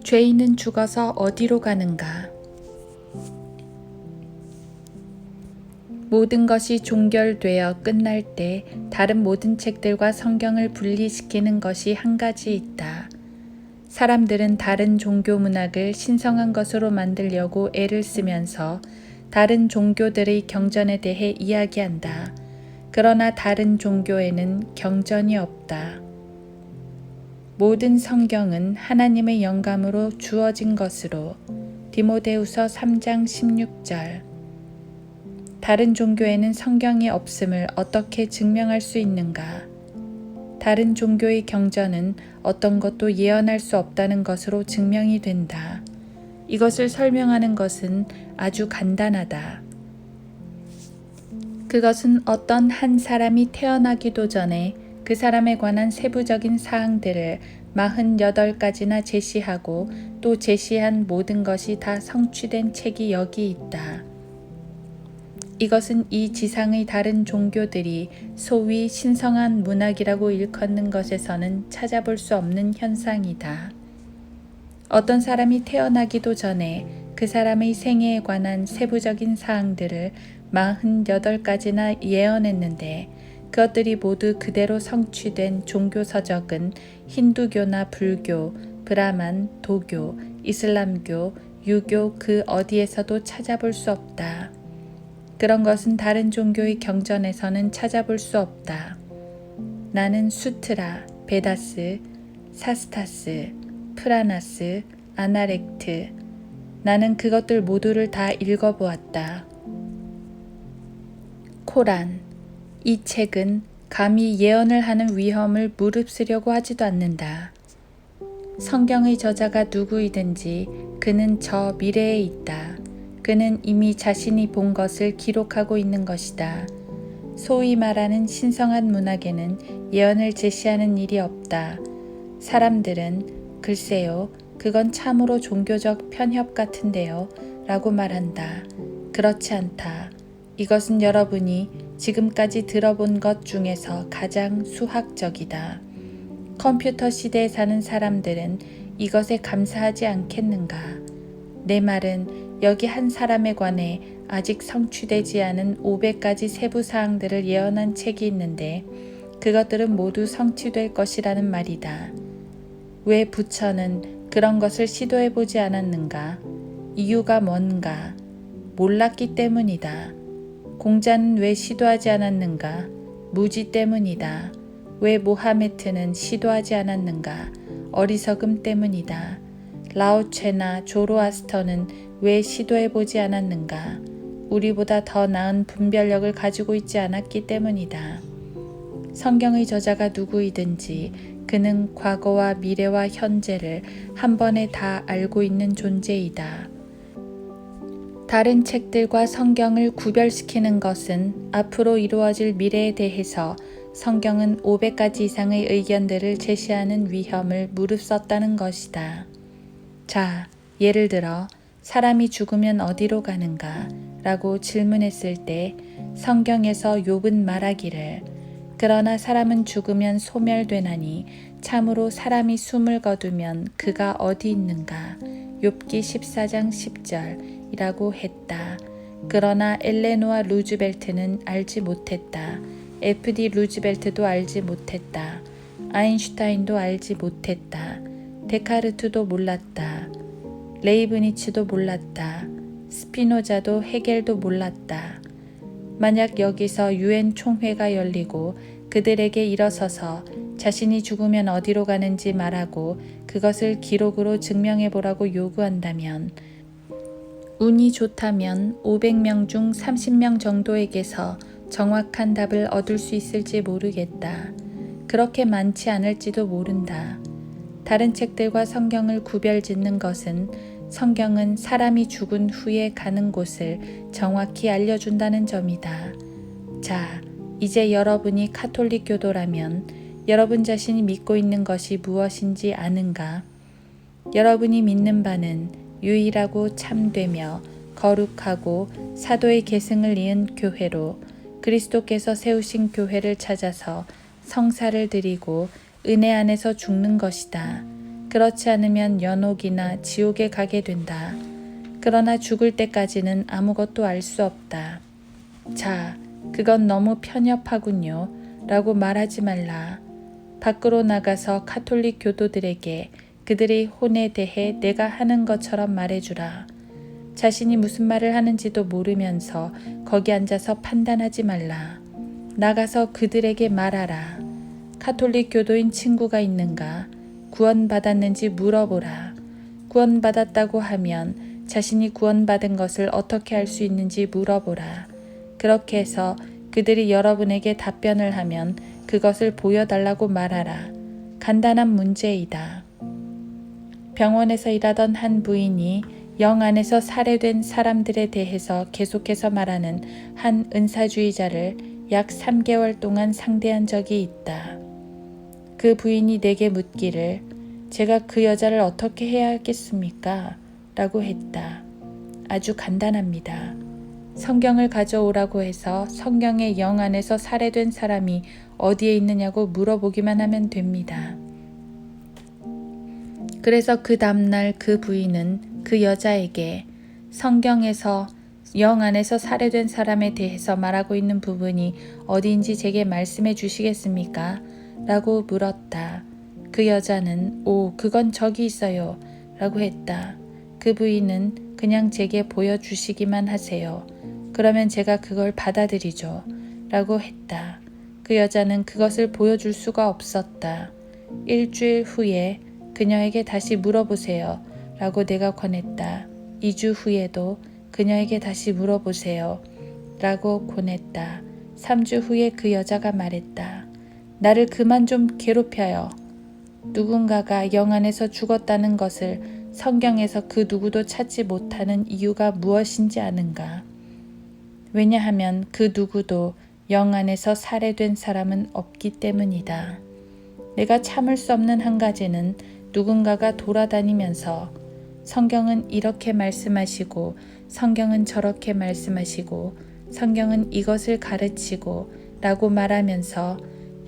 죄인은 죽어서 어디로 가는가? 모든 것이 종결되어 끝날 때 다른 모든 책들과 성경을 분리시키는 것이 한 가지 있다. 사람들은 다른 종교 문학을 신성한 것으로 만들려고 애를 쓰면서 다른 종교들의 경전에 대해 이야기한다. 그러나 다른 종교에는 경전이 없다. 모든 성경은 하나님의 영감으로 주어진 것으로 디모데후서 3장 16절. 다른 종교에는 성경이 없음을 어떻게 증명할 수 있는가? 다른 종교의 경전은 어떤 것도 예언할 수 없다는 것으로 증명이 된다. 이것을 설명하는 것은 아주 간단하다. 그것은 어떤 한 사람이 태어나기도 전에 그 사람에 관한 세부적인 사항들을 48가지나 제시하고 또 제시한 모든 것이 다 성취된 책이 여기 있다. 이것은 이 지상의 다른 종교들이 소위 신성한 문학이라고 일컫는 것에서는 찾아볼 수 없는 현상이다. 어떤 사람이 태어나기도 전에 그 사람의 생애에 관한 세부적인 사항들을 48가지나 예언했는데 그것들이 모두 그대로 성취된 종교 서적은 힌두교나 불교, 브라만, 도교, 이슬람교, 유교 그 어디에서도 찾아볼 수 없다. 그런 것은 다른 종교의 경전에서는 찾아볼 수 없다. 나는 수트라, 베다스, 사스타스, 프라나스, 아나렉트, 나는 그것들 모두를 다 읽어보았다. 코란, 이 책은 감히 예언을 하는 위험을 무릅쓰려고 하지도 않는다. 성경의 저자가 누구이든지 그는 저 미래에 있다. 그는 이미 자신이 본 것을 기록하고 있는 것이다. 소위 말하는 신성한 문학에는 예언을 제시하는 일이 없다. 사람들은 글쎄요, 그건 참으로 종교적 편협 같은데요 라고 말한다. 그렇지 않다. 이것은 여러분이 지금까지 들어본 것 중에서 가장 수학적이다. 컴퓨터 시대에 사는 사람들은 이것에 감사하지 않겠는가? 내 말은 여기 한 사람에 관해 아직 성취되지 않은 500가지 세부 사항들을 예언한 책이 있는데 그것들은 모두 성취될 것이라는 말이다. 왜 부처는 그런 것을 시도해보지 않았는가? 이유가 뭔가? 몰랐기 때문이다. 공자는 왜 시도하지 않았는가? 무지 때문이다. 왜 모하메트는 시도하지 않았는가? 어리석음 때문이다. 라오체나 조로아스터는 왜 시도해보지 않았는가? 우리보다 더 나은 분별력을 가지고 있지 않았기 때문이다. 성경의 저자가 누구이든지 그는 과거와 미래와 현재를 한 번에 다 알고 있는 존재이다. 다른 책들과 성경을 구별시키는 것은 앞으로 이루어질 미래에 대해서 성경은 500가지 이상의 의견들을 제시하는 위험을 무릅썼다는 것이다. 자, 예를 들어 사람이 죽으면 어디로 가는가? 라고 질문했을 때 성경에서 욥은 말하기를 그러나 사람은 죽으면 소멸되나니 참으로 사람이 숨을 거두면 그가 어디 있는가? 욥기 14장 10절 이라고 했다. 그러나 엘레노아 루즈벨트는 알지 못했다. FD 루즈벨트도 알지 못했다. 아인슈타인도 알지 못했다. 데카르트도 몰랐다. 레이브니츠도 몰랐다. 스피노자도 헤겔도 몰랐다. 만약 여기서 유엔 총회가 열리고 그들에게 일어서서 자신이 죽으면 어디로 가는지 말하고 그것을 기록으로 증명해보라고 요구한다면 운이 좋다면 500명 중 30명 정도에게서 정확한 답을 얻을 수 있을지 모르겠다. 그렇게 많지 않을지도 모른다. 다른 책들과 성경을 구별짓는 것은 성경은 사람이 죽은 후에 가는 곳을 정확히 알려준다는 점이다. 자, 이제 여러분이 카톨릭 교도라면 여러분 자신이 믿고 있는 것이 무엇인지 아는가? 여러분이 믿는 바는 유일하고 참되며 거룩하고 사도의 계승을 이은 교회로 그리스도께서 세우신 교회를 찾아서 성사를 드리고 은혜 안에서 죽는 것이다. 그렇지 않으면 연옥이나 지옥에 가게 된다. 그러나 죽을 때까지는 아무것도 알 수 없다. 자, 그건 너무 편협하군요. 라고 말하지 말라. 밖으로 나가서 카톨릭 교도들에게 그들의 혼에 대해 내가 하는 것처럼 말해주라. 자신이 무슨 말을 하는지도 모르면서 거기 앉아서 판단하지 말라. 나가서 그들에게 말하라. 카톨릭 교도인 친구가 있는가? 구원받았는지 물어보라. 구원받았다고 하면 자신이 구원받은 것을 어떻게 알 수 있는지 물어보라. 그렇게 해서 그들이 여러분에게 답변을 하면 그것을 보여달라고 말하라. 간단한 문제이다. 병원에서 일하던 한 부인이 영 안에서 살해된 사람들에 대해서 계속해서 말하는 한 은사주의자를 약 3개월 동안 상대한 적이 있다. 그 부인이 내게 묻기를 제가 그 여자를 어떻게 해야 하겠습니까? 라고 했다. 아주 간단합니다. 성경을 가져오라고 해서 성경의 영 안에서 살해된 사람이 어디에 있느냐고 물어보기만 하면 됩니다. 그래서 그 다음날 그 부인은 그 여자에게 성경에서 영 안에서 살해된 사람에 대해서 말하고 있는 부분이 어디인지 제게 말씀해 주시겠습니까? 라고 물었다. 그 여자는 그건 저기 있어요. 라고 했다. 그 부인은 그냥 제게 보여주시기만 하세요. 그러면 제가 그걸 받아들이죠. 라고 했다. 그 여자는 그것을 보여줄 수가 없었다. 일주일 후에 그녀에게 다시 물어보세요. 라고 내가 권했다. 2주 후에도 그녀에게 다시 물어보세요. 라고 권했다. 3주 후에 그 여자가 말했다. 나를 그만 좀 괴롭혀요. 누군가가 영 안에서 죽었다는 것을 성경에서 그 누구도 찾지 못하는 이유가 무엇인지 아는가? 왜냐하면 그 누구도 영 안에서 살해된 사람은 없기 때문이다. 내가 참을 수 없는 한 가지는 누군가가 돌아다니면서 성경은 이렇게 말씀하시고 성경은 저렇게 말씀하시고 성경은 이것을 가르치고 라고 말하면서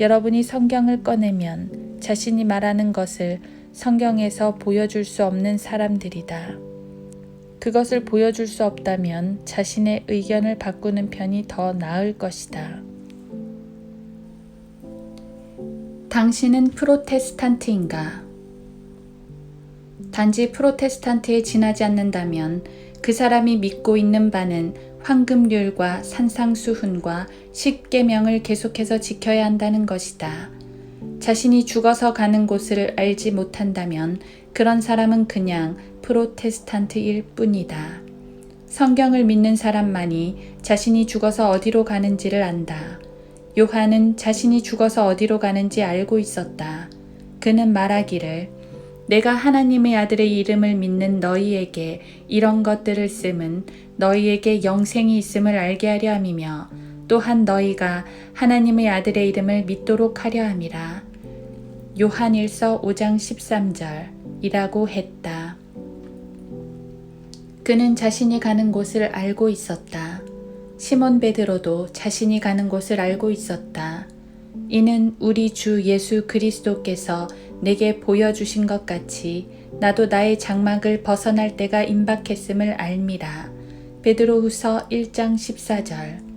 여러분이 성경을 꺼내면 자신이 말하는 것을 성경에서 보여줄 수 없는 사람들이다. 그것을 보여줄 수 없다면 자신의 의견을 바꾸는 편이 더 나을 것이다. 당신은 프로테스탄트인가? 단지 프로테스탄트에 지나지 않는다면 그 사람이 믿고 있는 바는 황금률과 산상수훈과 십계명을 계속해서 지켜야 한다는 것이다. 자신이 죽어서 가는 곳을 알지 못한다면 그런 사람은 그냥 프로테스탄트일 뿐이다. 성경을 믿는 사람만이 자신이 죽어서 어디로 가는지를 안다. 요한은 자신이 죽어서 어디로 가는지 알고 있었다. 그는 말하기를 내가 하나님의 아들의 이름을 믿는 너희에게 이런 것들을 씀은 너희에게 영생이 있음을 알게 하려 함이며 또한 너희가 하나님의 아들의 이름을 믿도록 하려 함이라. 요한일서 5장 13절 이라고 했다. 그는 자신이 가는 곳을 알고 있었다. 시몬 베드로도 자신이 가는 곳을 알고 있었다. 이는 우리 주 예수 그리스도께서 내게 보여주신 것 같이 나도 나의 장막을 벗어날 때가 임박했음을 알미라. 베드로후서 1장 14절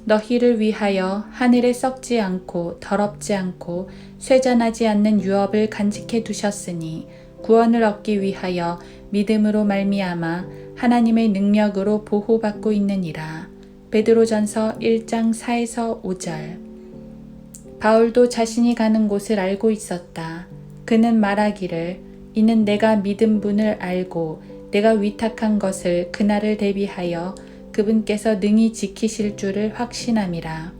너희를 위하여 하늘에 썩지 않고 더럽지 않고 쇠잔하지 않는 유업을 간직해 두셨으니 구원을 얻기 위하여 믿음으로 말미암아 하나님의 능력으로 보호받고 있느니라. 베드로전서 1장 4에서 5절 바울도 자신이 가는 곳을 알고 있었다. 그는 말하기를 이는 내가 믿은 분을 알고 내가 위탁한 것을 그날을 대비하여 그분께서 능히 지키실 줄을 확신함이라.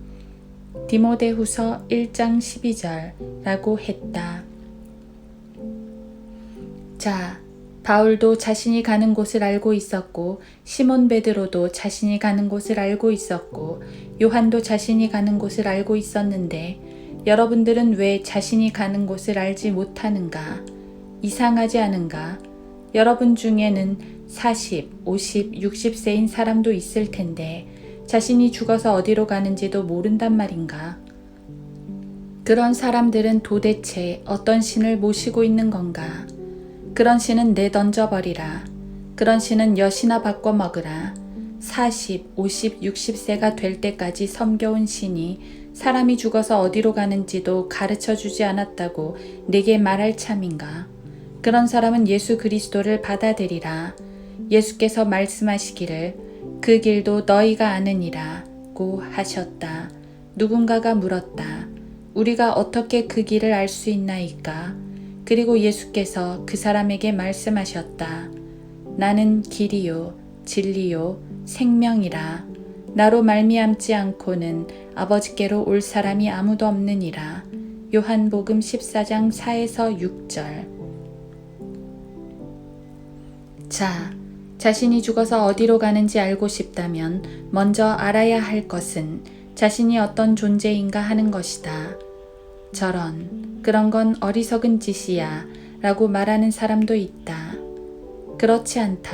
디모데후서 1장 12절 라고 했다. 자, 바울도 자신이 가는 곳을 알고 있었고 시몬 베드로도 자신이 가는 곳을 알고 있었고 요한도 자신이 가는 곳을 알고 있었는데 여러분들은 왜 자신이 가는 곳을 알지 못하는가? 이상하지 않은가? 여러분 중에는 40, 50, 60세인 사람도 있을 텐데 자신이 죽어서 어디로 가는지도 모른단 말인가? 그런 사람들은 도대체 어떤 신을 모시고 있는 건가? 그런 신은 내던져버리라. 그런 신은 엿이나 바꿔 먹으라. 40, 50, 60세가 될 때까지 섬겨온 신이 사람이 죽어서 어디로 가는지도 가르쳐 주지 않았다고 내게 말할 참인가? 그런 사람은 예수 그리스도를 받아들이라. 예수께서 말씀하시기를 그 길도 너희가 아느니라고 하셨다. 누군가가 물었다. 우리가 어떻게 그 길을 알 수 있나이까? 그리고 예수께서 그 사람에게 말씀하셨다. 나는 길이요 진리요 생명이라. 나로 말미암지 않고는 아버지께로 올 사람이 아무도 없느니라. 요한복음 14장 4에서 6절. 자, 자신이 죽어서 어디로 가는지 알고 싶다면 먼저 알아야 할 것은 자신이 어떤 존재인가 하는 것이다. 그런 건 어리석은 짓이야 라고 말하는 사람도 있다. 그렇지 않다.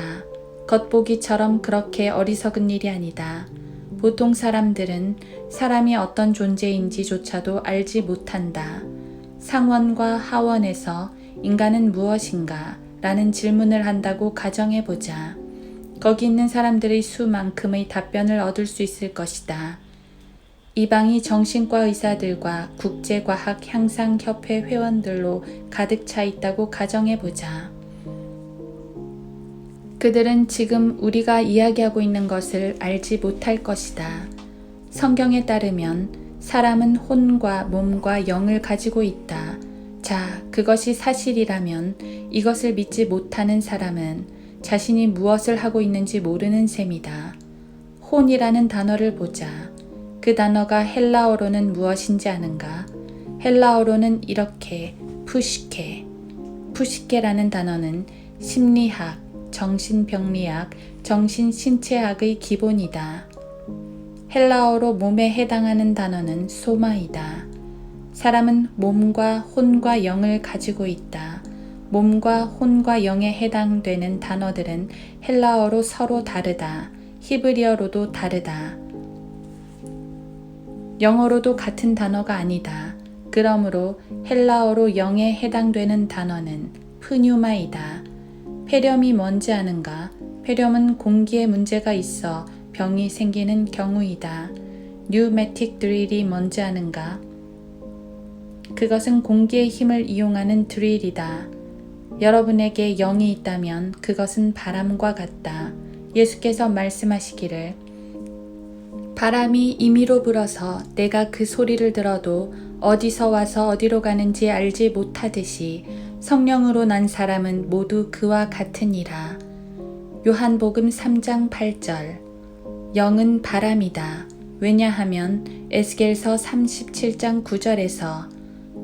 겉보기처럼 그렇게 어리석은 일이 아니다. 보통 사람들은 사람이 어떤 존재인지조차도 알지 못한다. 상원과 하원에서 인간은 무엇인가? 라는 질문을 한다고 가정해보자. 거기 있는 사람들의 수만큼의 답변을 얻을 수 있을 것이다. 이 방이 정신과 의사들과 국제과학 향상협회 회원들로 가득 차 있다고 가정해보자. 그들은 지금 우리가 이야기하고 있는 것을 알지 못할 것이다. 성경에 따르면 사람은 혼과 몸과 영을 가지고 있다. 자, 그것이 사실이라면 이것을 믿지 못하는 사람은 자신이 무엇을 하고 있는지 모르는 셈이다. 혼이라는 단어를 보자. 그 단어가 헬라어로는 무엇인지 아는가? 헬라어로는 이렇게 푸시케라는 단어는 심리학, 정신병리학, 정신신체학의 기본이다. 헬라어로 몸에 해당하는 단어는 소마이다. 사람은 몸과 혼과 영을 가지고 있다. 몸과 혼과 영에 해당되는 단어들은 헬라어로 서로 다르다. 히브리어로도 다르다. 영어로도 같은 단어가 아니다. 그러므로 헬라어로 영에 해당되는 단어는 프뉴마이다. 폐렴이 뭔지 아는가? 폐렴은 공기에 문제가 있어 병이 생기는 경우이다. 뉴매틱 드릴이 뭔지 아는가? 그것은 공기의 힘을 이용하는 드릴이다. 여러분에게 영이 있다면 그것은 바람과 같다. 예수께서 말씀하시기를 바람이 임의로 불어서 내가 그 소리를 들어도 어디서 와서 어디로 가는지 알지 못하듯이 성령으로 난 사람은 모두 그와 같으니라. 요한복음 3장 8절. 영은 바람이다. 왜냐하면 에스겔서 37장 9절에서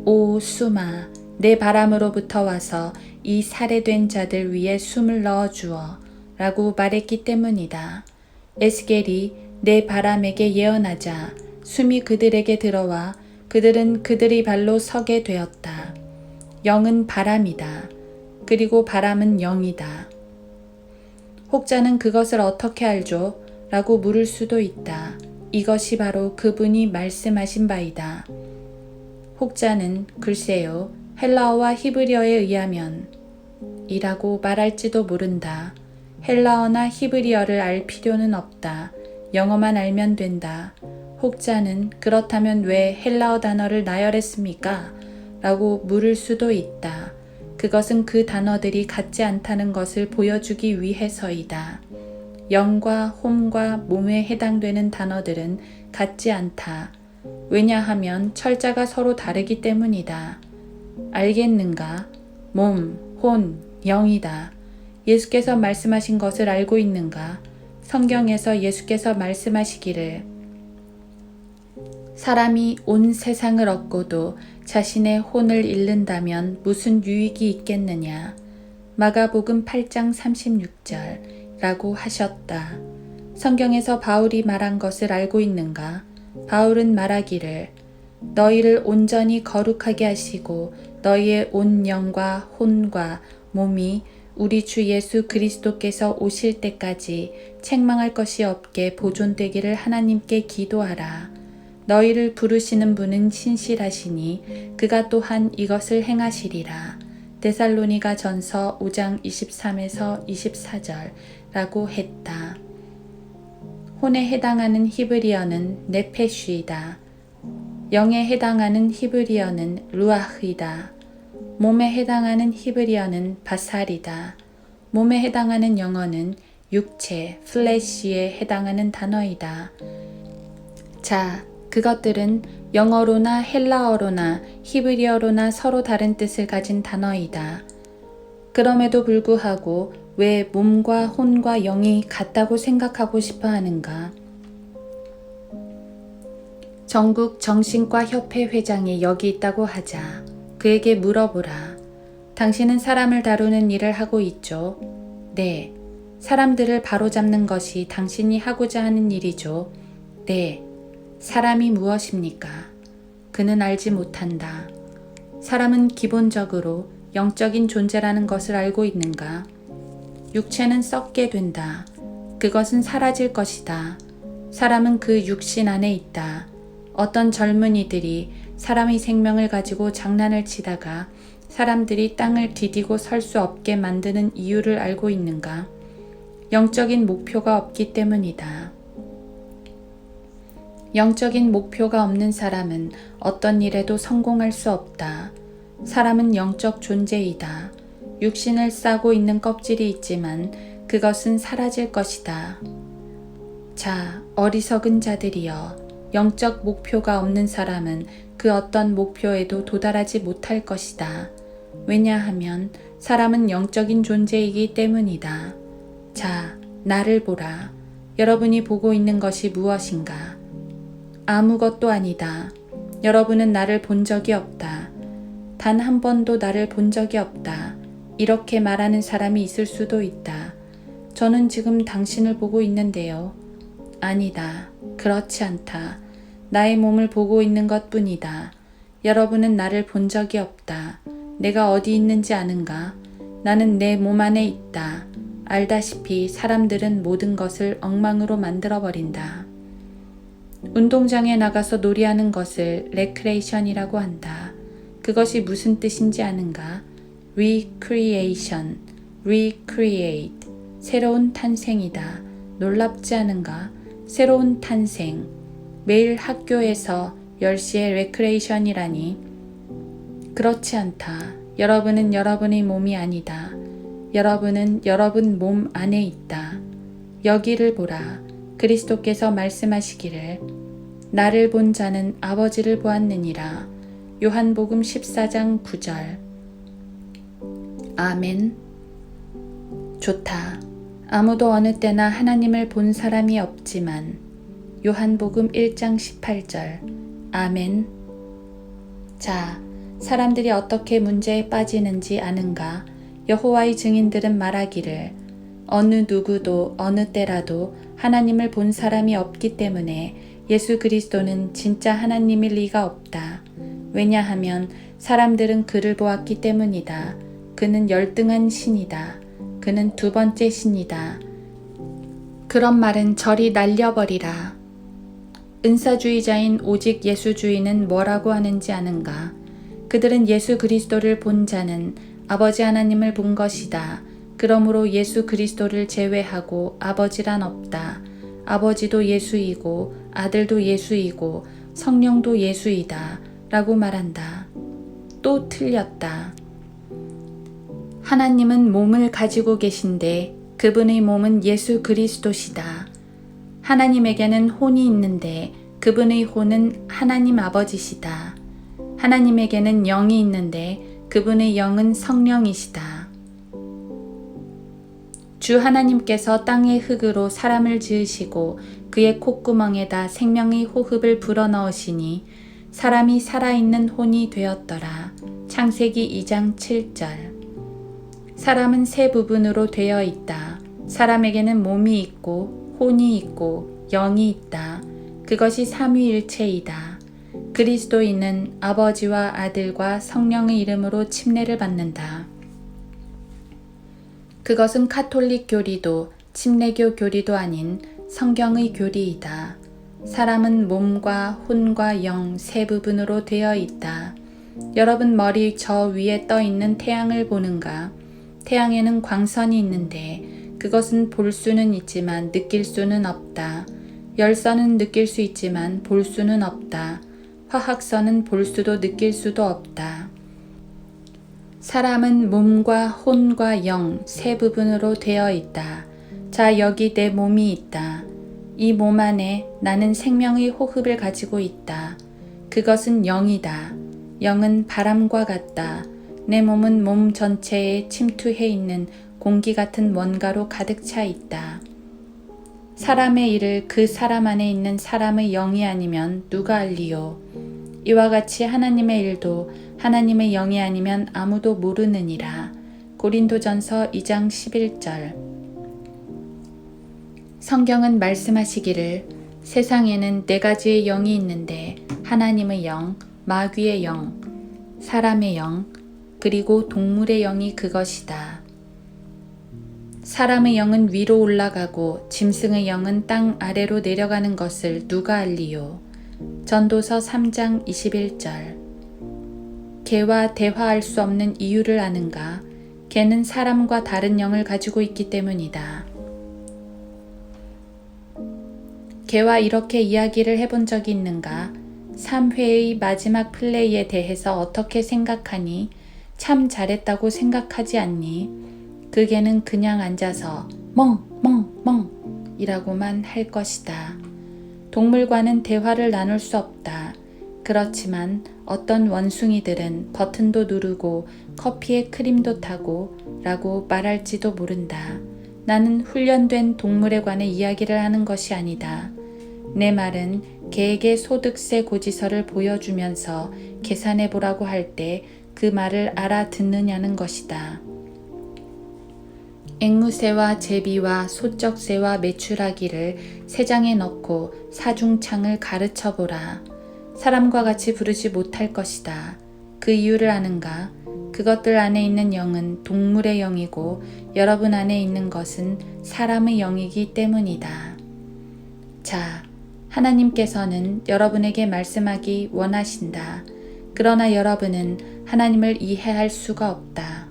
오 수마 내 바람으로부터 와서 이 살해된 자들 위에 숨을 넣어주어 라고 말했기 때문이다. 에스겔이 내 바람에게 예언하자 숨이 그들에게 들어와 그들은 그들의 발로 서게 되었다. 영은 바람이다. 그리고 바람은 영이다. 혹자는 그것을 어떻게 알죠? 라고 물을 수도 있다. 이것이 바로 그분이 말씀하신 바이다. 혹자는 글쎄요, 헬라어와 히브리어에 의하면 이라고 말할지도 모른다. 헬라어나 히브리어를 알 필요는 없다. 영어만 알면 된다. 혹자는 그렇다면 왜 헬라어 단어를 나열했습니까? 라고 물을 수도 있다. 그것은 그 단어들이 같지 않다는 것을 보여주기 위해서이다. 영과 홈과 몸에 해당되는 단어들은 같지 않다. 왜냐하면 철자가 서로 다르기 때문이다. 알겠는가? 몸, 혼, 영이다. 예수께서 말씀하신 것을 알고 있는가? 성경에서 예수께서 말씀하시기를 사람이 온 세상을 얻고도 자신의 혼을 잃는다면 무슨 유익이 있겠느냐? 마가복음 8장 36절 라고 하셨다. 성경에서 바울이 말한 것을 알고 있는가? 바울은 말하기를 너희를 온전히 거룩하게 하시고 너희의 온 영과 혼과 몸이 우리 주 예수 그리스도께서 오실 때까지 책망할 것이 없게 보존되기를 하나님께 기도하라. 너희를 부르시는 분은 신실하시니 그가 또한 이것을 행하시리라. 데살로니가 전서 5장 23에서 24절라고 했다. 혼에 해당하는 히브리어는 네페쉬이다. 영에 해당하는 히브리어는 루아흐이다. 몸에 해당하는 히브리어는 바살이다. 몸에 해당하는 영어는 육체, 플래시에 해당하는 단어이다. 자, 그것들은 영어로나 헬라어로나 히브리어로나 서로 다른 뜻을 가진 단어이다. 그럼에도 불구하고 왜 몸과 혼과 영이 같다고 생각하고 싶어 하는가? 전국 정신과 협회 회장이 여기 있다고 하자. 그에게 물어보라. 당신은 사람을 다루는 일을 하고 있죠? 네. 사람들을 바로잡는 것이 당신이 하고자 하는 일이죠? 네. 사람이 무엇입니까? 그는 알지 못한다. 사람은 기본적으로 영적인 존재라는 것을 알고 있는가? 육체는 썩게 된다. 그것은 사라질 것이다. 사람은 그 육신 안에 있다. 어떤 젊은이들이 사람의 생명을 가지고 장난을 치다가 사람들이 땅을 디디고 설 수 없게 만드는 이유를 알고 있는가? 영적인 목표가 없기 때문이다. 영적인 목표가 없는 사람은 어떤 일에도 성공할 수 없다. 사람은 영적 존재이다. 육신을 싸고 있는 껍질이 있지만 그것은 사라질 것이다. 자, 어리석은 자들이여, 영적 목표가 없는 사람은 그 어떤 목표에도 도달하지 못할 것이다. 왜냐하면 사람은 영적인 존재이기 때문이다. 자, 나를 보라. 여러분이 보고 있는 것이 무엇인가? 아무것도 아니다. 여러분은 나를 본 적이 없다. 단 한 번도 나를 본 적이 없다. 이렇게 말하는 사람이 있을 수도 있다. 저는 지금 당신을 보고 있는데요. 아니다. 그렇지 않다. 나의 몸을 보고 있는 것 뿐이다. 여러분은 나를 본 적이 없다. 내가 어디 있는지 아는가? 나는 내 몸 안에 있다. 알다시피 사람들은 모든 것을 엉망으로 만들어버린다. 운동장에 나가서 놀이하는 것을 레크레이션이라고 한다. 그것이 무슨 뜻인지 아는가? recreation, recreate, 새로운 탄생이다. 놀랍지 않은가? 새로운 탄생. 매일 학교에서 10시에 레크레이션이라니. 그렇지 않다. 여러분은 여러분의 몸이 아니다. 여러분은 여러분 몸 안에 있다. 여기를 보라. 그리스도께서 말씀하시기를 나를 본 자는 아버지를 보았느니라. 요한복음 14장 9절. 아멘. 좋다. 아무도 어느 때나 하나님을 본 사람이 없지만 요한복음 1장 18절. 아멘. 자, 사람들이 어떻게 문제에 빠지는지 아는가? 여호와의 증인들은 말하기를 어느 누구도 어느 때라도 하나님을 본 사람이 없기 때문에 예수 그리스도는 진짜 하나님일 리가 없다. 왜냐하면 사람들은 그를 보았기 때문이다. 그는 열등한 신이다. 그는 두 번째 신이다. 그런 말은 저리 날려버리라. 은사주의자인 오직 예수주의는 뭐라고 하는지 아는가? 그들은 예수 그리스도를 본 자는 아버지 하나님을 본 것이다. 그러므로 예수 그리스도를 제외하고 아버지란 없다. 아버지도 예수이고 아들도 예수이고 성령도 예수이다. 라고 말한다. 또 틀렸다. 하나님은 몸을 가지고 계신데 그분의 몸은 예수 그리스도시다. 하나님에게는 혼이 있는데 그분의 혼은 하나님 아버지시다. 하나님에게는 영이 있는데 그분의 영은 성령이시다. 주 하나님께서 땅의 흙으로 사람을 지으시고 그의 콧구멍에다 생명의 호흡을 불어넣으시니 사람이 살아있는 혼이 되었더라. 창세기 2장 7절. 사람은 세 부분으로 되어 있다. 사람에게는 몸이 있고 혼이 있고 영이 있다. 그것이 삼위일체이다. 그리스도인은 아버지와 아들과 성령의 이름으로 침례를 받는다. 그것은 카톨릭 교리도 침례교 교리도 아닌 성경의 교리이다. 사람은 몸과 혼과 영 세 부분으로 되어 있다. 여러분 머리 저 위에 떠 있는 태양을 보는가? 태양에는 광선이 있는데 그것은 볼 수는 있지만 느낄 수는 없다. 열선은 느낄 수 있지만 볼 수는 없다. 화학선은 볼 수도 느낄 수도 없다. 사람은 몸과 혼과 영 세 부분으로 되어 있다. 자, 여기 내 몸이 있다. 이 몸 안에 나는 생명의 호흡을 가지고 있다. 그것은 영이다. 영은 바람과 같다. 내 몸은 몸 전체에 침투해 있는 공기 같은 뭔가로 가득 차 있다. 사람의 일을 그 사람 안에 있는 사람의 영이 아니면 누가 알리요? 이와 같이 하나님의 일도 하나님의 영이 아니면 아무도 모르느니라. 고린도전서 2장 11절. 성경은 말씀하시기를 세상에는 네 가지의 영이 있는데 하나님의 영, 마귀의 영, 사람의 영, 그리고 동물의 영이 그것이다. 사람의 영은 위로 올라가고 짐승의 영은 땅 아래로 내려가는 것을 누가 알리요? 전도서 3장 21절. 개와 대화할 수 없는 이유를 아는가? 개는 사람과 다른 영을 가지고 있기 때문이다. 개와 이렇게 이야기를 해본 적이 있는가? 3회의 마지막 플레이에 대해서 어떻게 생각하니? 참 잘했다고 생각하지 않니? 그 개는 그냥 앉아서 멍 이라고만 할 것이다. 동물과는 대화를 나눌 수 없다. 그렇지만 어떤 원숭이들은 버튼도 누르고 커피에 크림도 타고 라고 말할지도 모른다. 나는 훈련된 동물에 관해 이야기를 하는 것이 아니다. 내 말은 개에게 소득세 고지서를 보여주면서 계산해 보라고 할 때 그 말을 알아듣느냐는 것이다. 앵무새와 제비와 소쩍새와 메추라기를 세 장에 넣고 사중창을 가르쳐 보라. 사람과 같이 부르지 못할 것이다. 그 이유를 아는가? 그것들 안에 있는 영은 동물의 영이고 여러분 안에 있는 것은 사람의 영이기 때문이다. 자, 하나님께서는 여러분에게 말씀하기 원하신다. 그러나 여러분은 하나님을 이해할 수가 없다.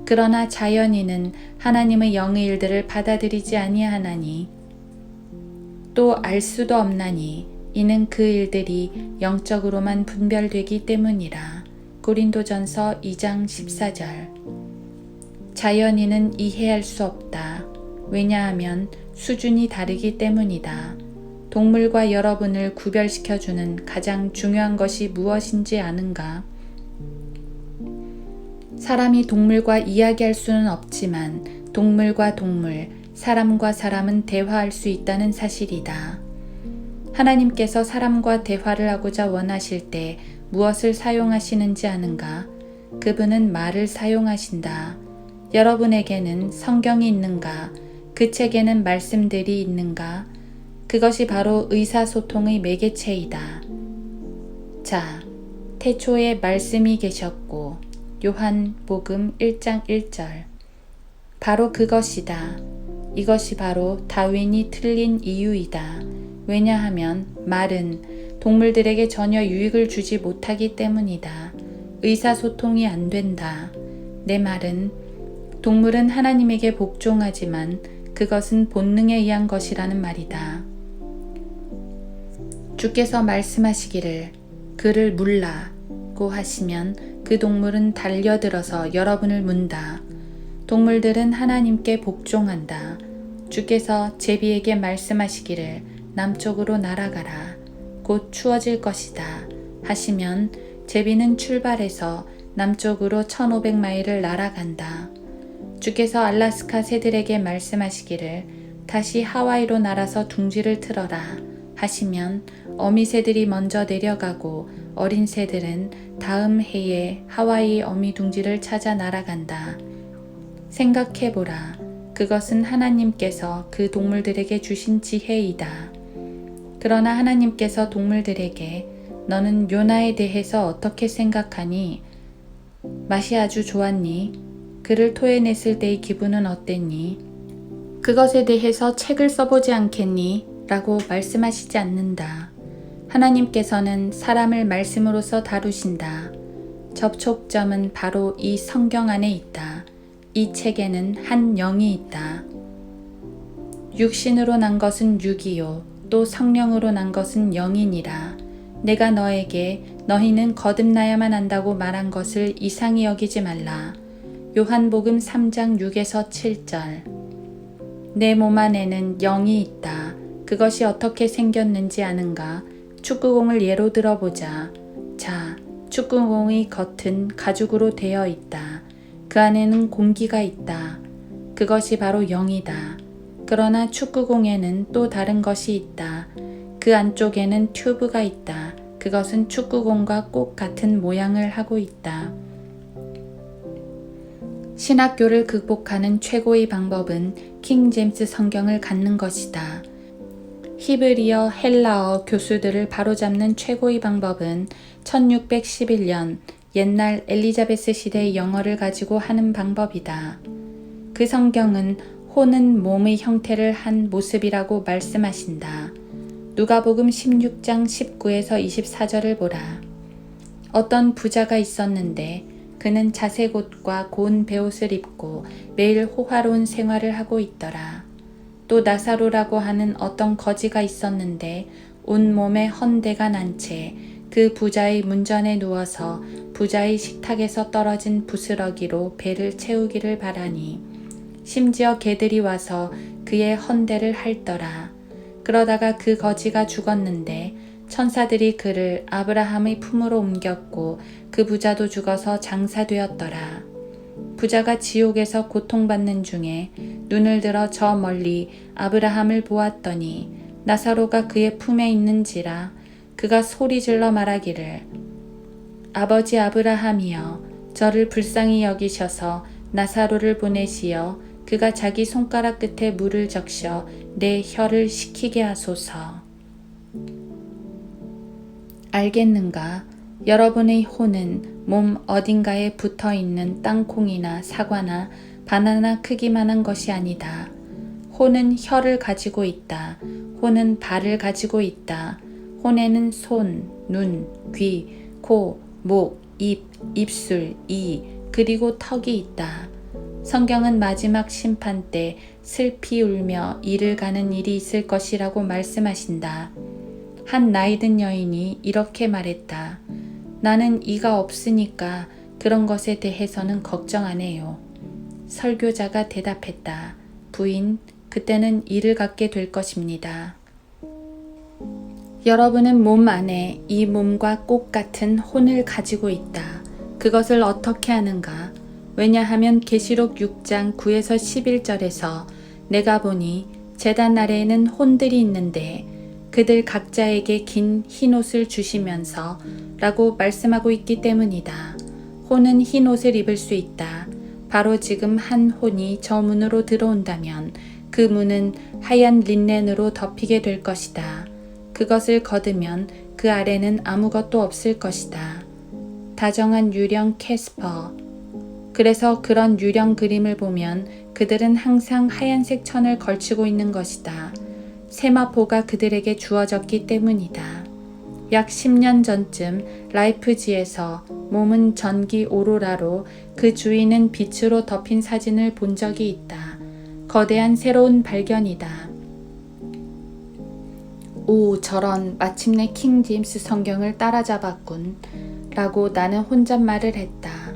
그러나 자연인은 하나님의 영의 일들을 받아들이지 아니하나니 또 알 수도 없나니 이는 그 일들이 영적으로만 분별되기 때문이라. 고린도전서 2장 14절. 자연인은 이해할 수 없다. 왜냐하면 수준이 다르기 때문이다. 동물과 여러분을 구별시켜주는 가장 중요한 것이 무엇인지 아는가? 사람이 동물과 이야기할 수는 없지만 동물과 동물, 사람과 사람은 대화할 수 있다는 사실이다. 하나님께서 사람과 대화를 하고자 원하실 때 무엇을 사용하시는지 아는가? 그분은 말을 사용하신다. 여러분에게는 성경이 있는가? 그 책에는 말씀들이 있는가? 그것이 바로 의사소통의 매개체이다. 자, 태초에 말씀이 계셨고 요한복음 1장 1절. 바로 그것이다. 이것이 바로 다윈이 틀린 이유이다. 왜냐하면 말은 동물들에게 전혀 유익을 주지 못하기 때문이다. 의사소통이 안 된다. 내 말은 동물은 하나님에게 복종하지만 그것은 본능에 의한 것이라는 말이다. 주께서 말씀하시기를 그를 물라고 하시면 그 동물은 달려들어서 여러분을 문다. 동물들은 하나님께 복종한다. 주께서 제비에게 말씀하시기를 남쪽으로 날아가라. 곧 추워질 것이다. 하시면 제비는 출발해서 남쪽으로 1500마일을 날아간다. 주께서 알래스카 새들에게 말씀하시기를 다시 하와이로 날아서 둥지를 틀어라. 하시면 어미 새들이 먼저 내려가고 어린 새들은 다음 해에 하와이 어미 둥지를 찾아 날아간다. 생각해보라. 그것은 하나님께서 그 동물들에게 주신 지혜이다. 그러나 하나님께서 동물들에게 너는 요나에 대해서 어떻게 생각하니? 맛이 아주 좋았니? 그를 토해냈을 때의 기분은 어땠니? 그것에 대해서 책을 써보지 않겠니? 라고 말씀하시지 않는다. 하나님께서는 사람을 말씀으로서 다루신다. 접촉점은 바로 이 성경 안에 있다. 이 책에는 한 영이 있다. 육신으로 난 것은 육이요 또 성령으로 난 것은 영이니라. 내가 너에게 너희는 거듭나야만 한다고 말한 것을 이상히 여기지 말라. 요한복음 3장 6에서 7절. 내 몸 안에는 영이 있다. 그것이 어떻게 생겼는지 아는가? 축구공을 예로 들어보자. 자, 축구공의 겉은 가죽으로 되어 있다. 그 안에는 공기가 있다. 그것이 바로 영이다. 그러나 축구공에는 또 다른 것이 있다. 그 안쪽에는 튜브가 있다. 그것은 축구공과 꼭 같은 모양을 하고 있다. 신학교를 극복하는 최고의 방법은 킹 제임스 성경을 갖는 것이다. 히브리어, 헬라어 교수들을 바로잡는 최고의 방법은 1611년 옛날 엘리자베스 시대의 영어를 가지고 하는 방법이다. 그 성경은 혼은 몸의 형태를 한 모습이라고 말씀하신다. 누가복음 16장 19에서 24절을 보라. 어떤 부자가 있었는데 그는 자색 옷과 고운 베옷을 입고 매일 호화로운 생활을 하고 있더라. 또 나사로라고 하는 어떤 거지가 있었는데 온몸에 헌대가 난 채 그 부자의 문전에 누워서 부자의 식탁에서 떨어진 부스러기로 배를 채우기를 바라니 심지어 개들이 와서 그의 헌대를 핥더라. 그러다가 그 거지가 죽었는데 천사들이 그를 아브라함의 품으로 옮겼고 그 부자도 죽어서 장사되었더라. 부자가 지옥에서 고통받는 중에 눈을 들어 저 멀리 아브라함을 보았더니 나사로가 그의 품에 있는지라. 그가 소리질러 말하기를 아버지 아브라함이여 저를 불쌍히 여기셔서 나사로를 보내시어 그가 자기 손가락 끝에 물을 적셔 내 혀를 식히게 하소서. 알겠는가? 여러분의 혼은 몸 어딘가에 붙어있는 땅콩이나 사과나 바나나 크기만한 것이 아니다. 혼은 혀를 가지고 있다. 혼은 발을 가지고 있다. 혼에는 손, 눈, 귀, 코, 목, 입, 입술, 이, 그리고 턱이 있다. 성경은 마지막 심판 때 슬피 울며 이를 가는 일이 있을 것이라고 말씀하신다. 한 나이든 여인이 이렇게 말했다. 나는 이가 없으니까 그런 것에 대해서는 걱정 안 해요. 설교자가 대답했다. 부인, 그때는 이를 갖게 될 것입니다. 여러분은 몸 안에 이 몸과 꼭 같은 혼을 가지고 있다. 그것을 어떻게 아는가? 왜냐하면 계시록 6장 9에서 11절에서 내가 보니 제단 아래에는 혼들이 있는데 그들 각자에게 긴 흰옷을 주시면서 라고 말씀하고 있기 때문이다. 혼은 흰옷을 입을 수 있다. 바로 지금 한 혼이 저 문으로 들어온다면 그 문은 하얀 린넨으로 덮이게 될 것이다. 그것을 걷으면 그 아래는 아무것도 없을 것이다. 다정한 유령 캐스퍼. 그래서 그런 유령 그림을 보면 그들은 항상 하얀색 천을 걸치고 있는 것이다. 세마포가 그들에게 주어졌기 때문이다. 약 10년 전쯤 라이프지에서 몸은 전기 오로라로 그 주위는 빛으로 덮인 사진을 본 적이 있다. 거대한 새로운 발견이다. 오, 저런, 마침내 킹 제임스 성경을 따라잡았군 라고 나는 혼잣말을 했다.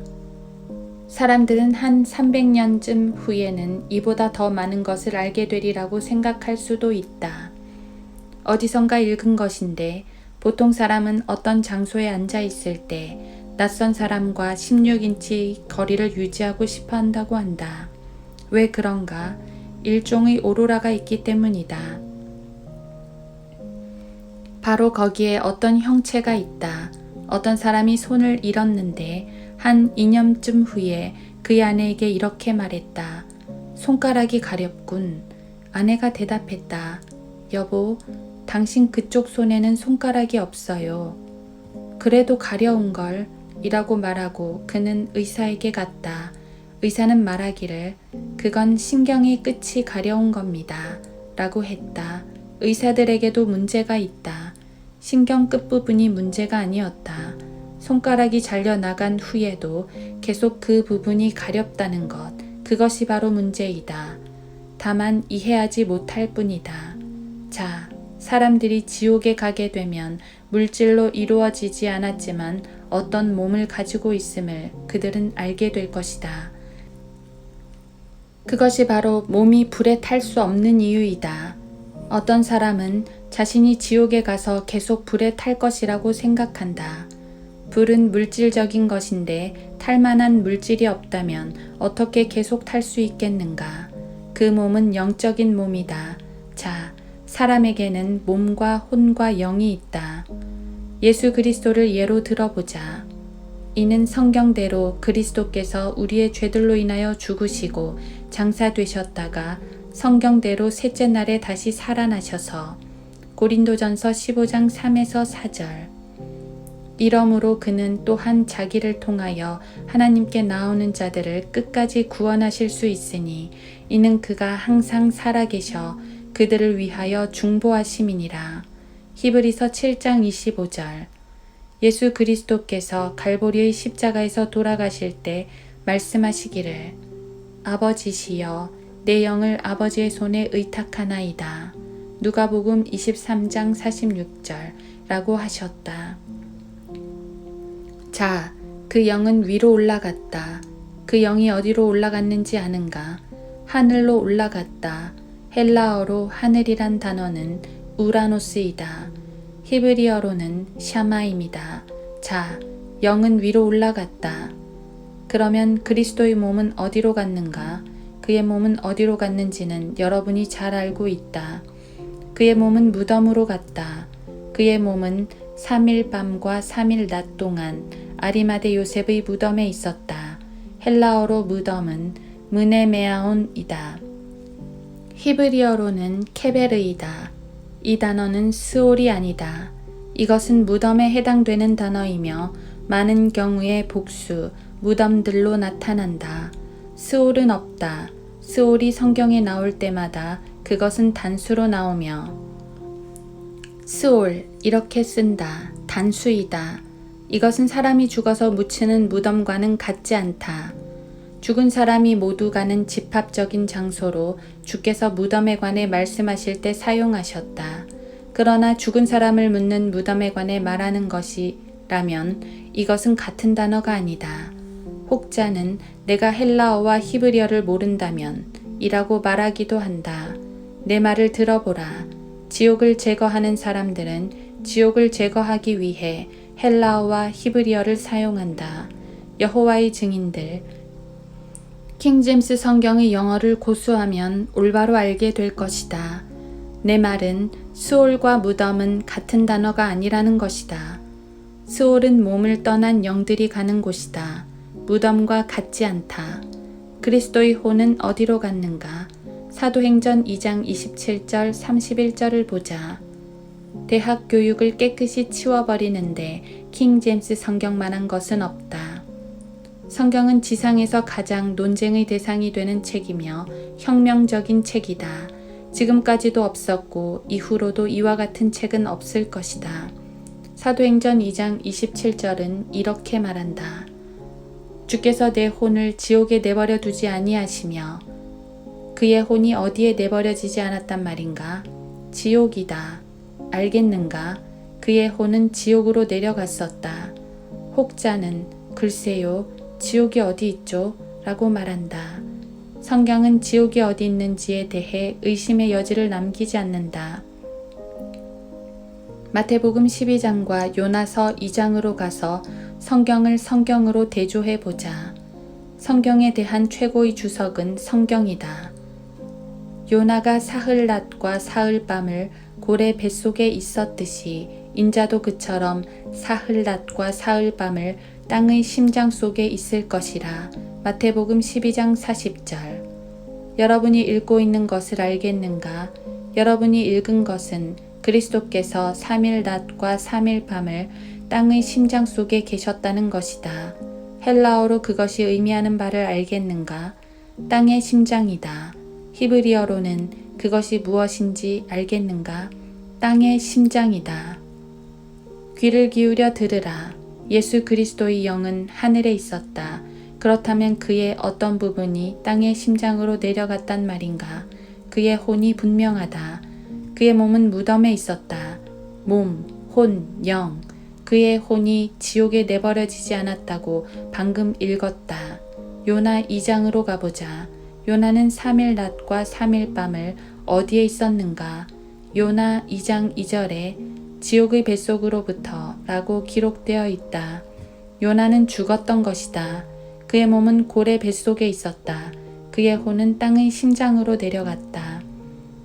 사람들은 한 300년쯤 후에는 이보다 더 많은 것을 알게 되리라고 생각할 수도 있다. 어디선가 읽은 것인데 보통 사람은 어떤 장소에 앉아 있을 때 낯선 사람과 16인치 거리를 유지하고 싶어 한다고 한다. 왜 그런가? 일종의 오로라가 있기 때문이다. 바로 거기에 어떤 형체가 있다. 어떤 사람이 손을 잃었는데 한 2년쯤 후에 그의 아내에게 이렇게 말했다. 손가락이 가렵군. 아내가 대답했다. 여보, 당신 그쪽 손에는 손가락이 없어요. 그래도 가려운걸 이라고 말하고 그는 의사에게 갔다. 의사는 말하기를 그건 신경의 끝이 가려운 겁니다. 라고 했다. 의사들에게도 문제가 있다. 신경 끝부분이 문제가 아니었다. 손가락이 잘려나간 후에도 계속 그 부분이 가렵다는 것, 그것이 바로 문제이다. 다만 이해하지 못할 뿐이다. 자, 사람들이 지옥에 가게 되면 물질로 이루어지지 않았지만 어떤 몸을 가지고 있음을 그들은 알게 될 것이다. 그것이 바로 몸이 불에 탈 수 없는 이유이다. 어떤 사람은 자신이 지옥에 가서 계속 불에 탈 것이라고 생각한다. 불은 물질적인 것인데 탈 만한 물질이 없다면 어떻게 계속 탈 수 있겠는가? 그 몸은 영적인 몸이다. 자, 사람에게는 몸과 혼과 영이 있다. 예수 그리스도를 예로 들어보자. 이는 성경대로 그리스도께서 우리의 죄들로 인하여 죽으시고 장사되셨다가 성경대로 셋째 날에 다시 살아나셔서 고린도전서 15장 3에서 4절. 이러므로 그는 또한 자기를 통하여 하나님께 나오는 자들을 끝까지 구원하실 수 있으니 이는 그가 항상 살아계셔 그들을 위하여 중보하심이니라. 히브리서 7장 25절. 예수 그리스도께서 갈보리의 십자가에서 돌아가실 때 말씀하시기를 아버지시여 내 영을 아버지의 손에 의탁하나이다. 누가복음 23장 46절 라고 하셨다. 자, 그 영은 위로 올라갔다. 그 영이 어디로 올라갔는지 아는가? 하늘로 올라갔다. 헬라어로 하늘이란 단어는 우라노스이다. 히브리어로는 샤마임이다. 자, 영은 위로 올라갔다. 그러면 그리스도의 몸은 어디로 갔는가? 그의 몸은 어디로 갔는지는 여러분이 잘 알고 있다. 그의 몸은 무덤으로 갔다. 그의 몸은 3일 밤과 3일 낮 동안 아리마대 요셉의 무덤에 있었다. 헬라어로 무덤은 무네메아온이다. 히브리어로는 케베르이다. 이 단어는 스올이 아니다. 이것은 무덤에 해당되는 단어이며 많은 경우에 복수, 무덤들로 나타난다. 스올은 없다. 스올이 성경에 나올 때마다 그것은 단수로 나오며 스올 이렇게 쓴다. 단수이다. 이것은 사람이 죽어서 묻히는 무덤과는 같지 않다. 죽은 사람이 모두 가는 집합적인 장소로 주께서 무덤에 관해 말씀하실 때 사용하셨다. 그러나 죽은 사람을 묻는 무덤에 관해 말하는 것이라면 이것은 같은 단어가 아니다. 혹자는 내가 헬라어와 히브리어를 모른다면 이라고 말하기도 한다. 내 말을 들어보라. 지옥을 제거하는 사람들은 지옥을 제거하기 위해 헬라어와 히브리어를 사용한다. 여호와의 증인들. 킹제임스 성경의 영어를 고수하면 올바로 알게 될 것이다. 내 말은 스올과 무덤은 같은 단어가 아니라는 것이다. 스올은 몸을 떠난 영들이 가는 곳이다. 무덤과 같지 않다. 그리스도의 혼은 어디로 갔는가? 사도행전 2장 27절 31절을 보자. 대학 교육을 깨끗이 치워버리는데 킹제임스 성경만한 것은 없다. 성경은 지상에서 가장 논쟁의 대상이 되는 책이며 혁명적인 책이다. 지금까지도 없었고 이후로도 이와 같은 책은 없을 것이다. 사도행전 2장 27절은 이렇게 말한다. 주께서 내 혼을 지옥에 내버려 두지 아니하시며 그의 혼이 어디에 내버려지지 않았단 말인가? 지옥이다. 알겠는가? 그의 혼은 지옥으로 내려갔었다. 혹자는 글쎄요, 지옥이 어디 있죠? 라고 말한다. 성경은 지옥이 어디 있는지에 대해 의심의 여지를 남기지 않는다. 마태복음 12장과 요나서 2장으로 가서 성경을 성경으로 대조해 보자. 성경에 대한 최고의 주석은 성경이다. 요나가 사흘 낮과 사흘 밤을 고래 뱃속에 있었듯이 인자도 그처럼 사흘 낮과 사흘 밤을 땅의 심장 속에 있을 것이라. 마태복음 12장 40절. 여러분이 읽고 있는 것을 알겠는가? 여러분이 읽은 것은 그리스도께서 3일 낮과 3일 밤을 땅의 심장 속에 계셨다는 것이다. 헬라어로 그것이 의미하는 바를 알겠는가? 땅의 심장이다. 히브리어로는 그것이 무엇인지 알겠는가? 땅의 심장이다. 귀를 기울여 들으라. 예수 그리스도의 영은 하늘에 있었다. 그렇다면 그의 어떤 부분이 땅의 심장으로 내려갔단 말인가? 그의 혼이 분명하다. 그의 몸은 무덤에 있었다. 몸, 혼, 영. 그의 혼이 지옥에 내버려지지 않았다고 방금 읽었다. 요나 2장으로 가보자. 요나는 3일 낮과 3일 밤을 어디에 있었는가? 요나 2장 2절에 지옥의 뱃속으로부터 라고 기록되어 있다. 요나는 죽었던 것이다. 그의 몸은 고래 뱃속에 있었다. 그의 혼은 땅의 심장으로 내려갔다.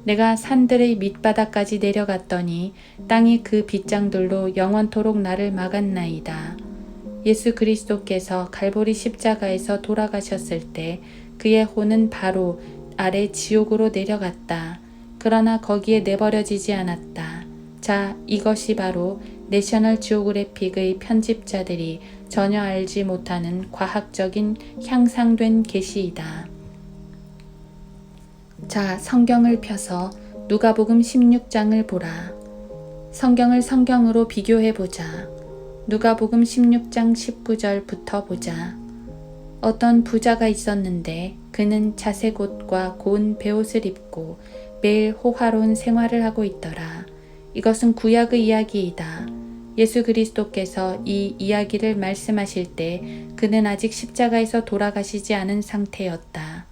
내가 산들의 밑바닥까지 내려갔더니 땅이 그 빗장들로 영원토록 나를 막았나이다. 예수 그리스도께서 갈보리 십자가에서 돌아가셨을 때 그의 혼은 바로 아래 지옥으로 내려갔다. 그러나 거기에 내버려지지 않았다. 자, 이것이 바로 내셔널 지오그래픽의 편집자들이 전혀 알지 못하는 과학적인 향상된 계시이다. 자, 성경을 펴서 누가복음 16장을 보라. 성경을 성경으로 비교해보자. 누가복음 16장 19절부터 보자. 어떤 부자가 있었는데 그는 자색 옷과 고운 베옷을 입고 매일 호화로운 생활을 하고 있더라. 이것은 구약의 이야기이다. 예수 그리스도께서 이 이야기를 말씀하실 때 그는 아직 십자가에서 돌아가시지 않은 상태였다.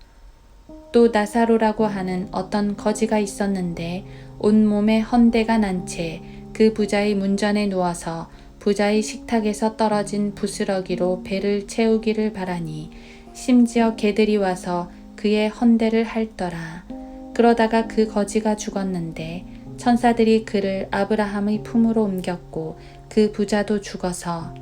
또 나사로라고 하는 어떤 거지가 있었는데 온몸에 헌대가 난 채 그 부자의 문전에 누워서 부자의 식탁에서 떨어진 부스러기로 배를 채우기를 바라니 심지어 개들이 와서 그의 헌대를 핥더라. 그러다가 그 거지가 죽었는데 천사들이 그를 아브라함의 품으로 옮겼고 그 부자도 죽어서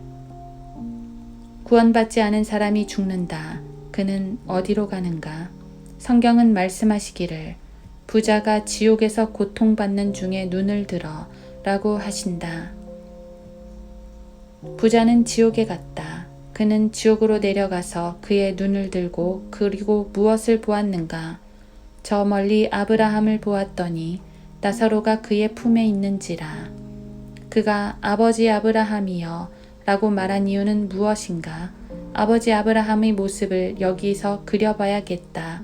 구원받지 않은 사람이 죽는다. 그는 어디로 가는가? 성경은 말씀하시기를 부자가 지옥에서 고통받는 중에 눈을 들어 라고 하신다. 부자는 지옥에 갔다. 그는 지옥으로 내려가서 그의 눈을 들고 그리고 무엇을 보았는가? 저 멀리 아브라함을 보았더니 나사로가 그의 품에 있는지라. 그가 아버지 아브라함이여 라고 말한 이유는 무엇인가? 아버지 아브라함의 모습을 여기서 그려봐야겠다.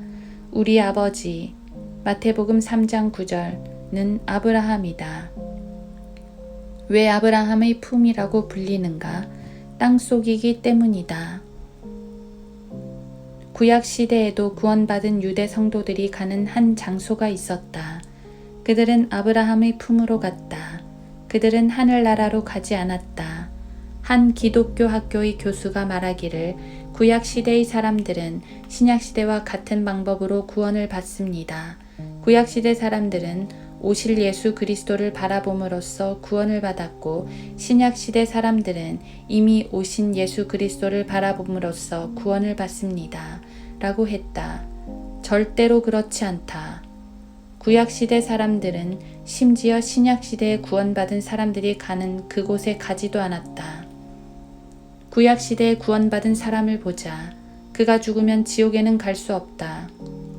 우리 아버지 마태복음 3장 9절는 아브라함이다. 왜 아브라함의 품이라고 불리는가? 땅속이기 때문이다. 구약 시대에도 구원받은 유대 성도들이 가는 한 장소가 있었다. 그들은 아브라함의 품으로 갔다. 그들은 하늘나라로 가지 않았다. 한 기독교 학교의 교수가 말하기를 구약 시대의 사람들은 신약 시대와 같은 방법으로 구원을 받습니다. 구약 시대 사람들은 오실 예수 그리스도를 바라봄으로써 구원을 받았고 신약 시대 사람들은 이미 오신 예수 그리스도를 바라봄으로써 구원을 받습니다. 라고 했다. 절대로 그렇지 않다. 구약 시대 사람들은 심지어 신약 시대에 구원받은 사람들이 가는 그곳에 가지도 않았다. 구약 시대에 구원받은 사람을 보자. 그가 죽으면 지옥에는 갈 수 없다.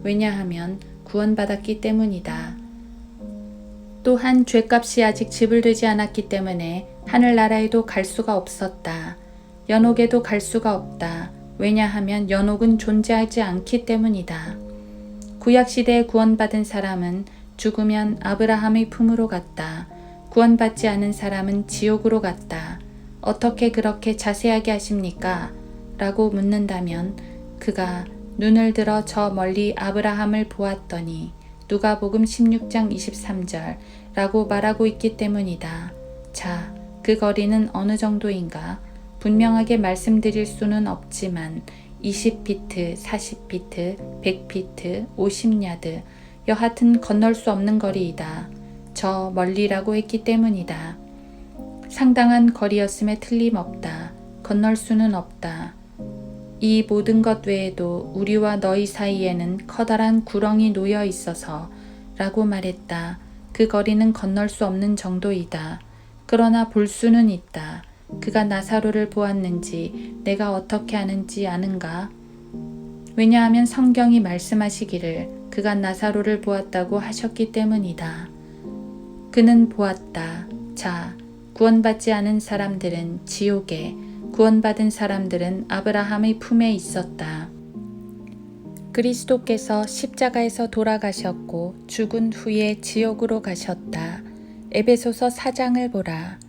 왜냐하면 구원받았기 때문이다. 또한 죗값이 아직 지불되지 않았기 때문에 하늘나라에도 갈 수가 없었다. 연옥에도 갈 수가 없다. 왜냐하면 연옥은 존재하지 않기 때문이다. 구약시대에 구원받은 사람은 죽으면 아브라함의 품으로 갔다. 구원받지 않은 사람은 지옥으로 갔다. 어떻게 그렇게 자세하게 하십니까? 라고 묻는다면 그가 눈을 들어 저 멀리 아브라함을 보았더니 누가복음 16장 23절 라고 말하고 있기 때문이다. 자, 그 거리는 어느 정도인가? 분명하게 말씀드릴 수는 없지만 20피트, 40피트, 100피트, 50야드 여하튼 건널 수 없는 거리이다. 저 멀리라고 했기 때문이다. 상당한 거리였음에 틀림없다. 건널 수는 없다. 이 모든 것 외에도 우리와 너희 사이에는 커다란 구렁이 놓여 있어서 라고 말했다. 그 거리는 건널 수 없는 정도이다. 그러나 볼 수는 있다. 그가 나사로를 보았는지 내가 어떻게 아는지 아는가? 왜냐하면 성경이 말씀하시기를 그가 나사로를 보았다고 하셨기 때문이다. 그는 보았다. 자, 구원받지 않은 사람들은 지옥에, 구원받은 사람들은 아브라함의 품에 있었다. 그리스도께서 십자가에서 돌아가셨고 죽은 후에 지옥으로 가셨다. 에베소서 4장을 보라.